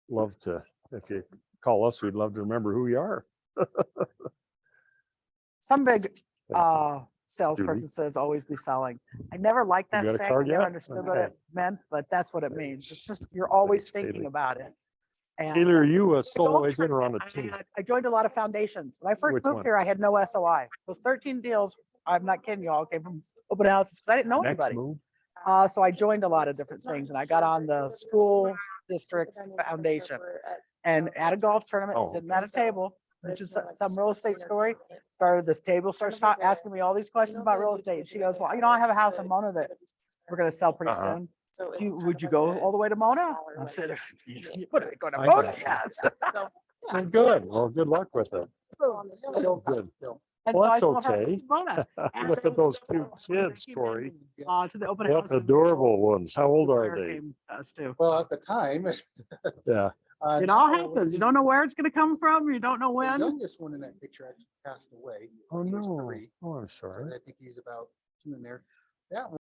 love to, if you call us, we'd love to remember who you are. Some big Judy. salesperson says always be selling. I never liked You that got a saying. card I never yet? understood what Okay. it meant, but that's what it means. It's just you're always Thanks, thinking Haley. about it. And Taylor, are you a the solo goal agent or on a I team? I joined a lot of foundations. When I first Which moved one? here, I had no SOI. Those 13 deals, I'm not kidding you, all came from open houses because I didn't know Next anybody. move? So I joined a lot of different things and I got on the school district foundation and at a golf tournament, Oh, sitting at a table, which is some real estate story. Started this table, starts asking me all these questions about real estate. And she goes, well, I have a house in Mona that we're going to sell pretty Uh-huh. soon. Would you go all the way to Mona? I'm sitting there, what are they going to I Mona? know. Yes. Well, good. Well, good luck with it. Good. And Well, so I that's saw her okay. in Mona. And Look they at those came cute in, kids, Corey. to the open What house. and adorable ones. How old are Claire they? came to us too. Well, at the time. Yeah. It all happens. You don't know where it's going to come from. You don't know The when. youngest one in that picture actually passed away. Oh, He was no. 3, Oh, I'm so sorry. I think he's about 2 in there. That one.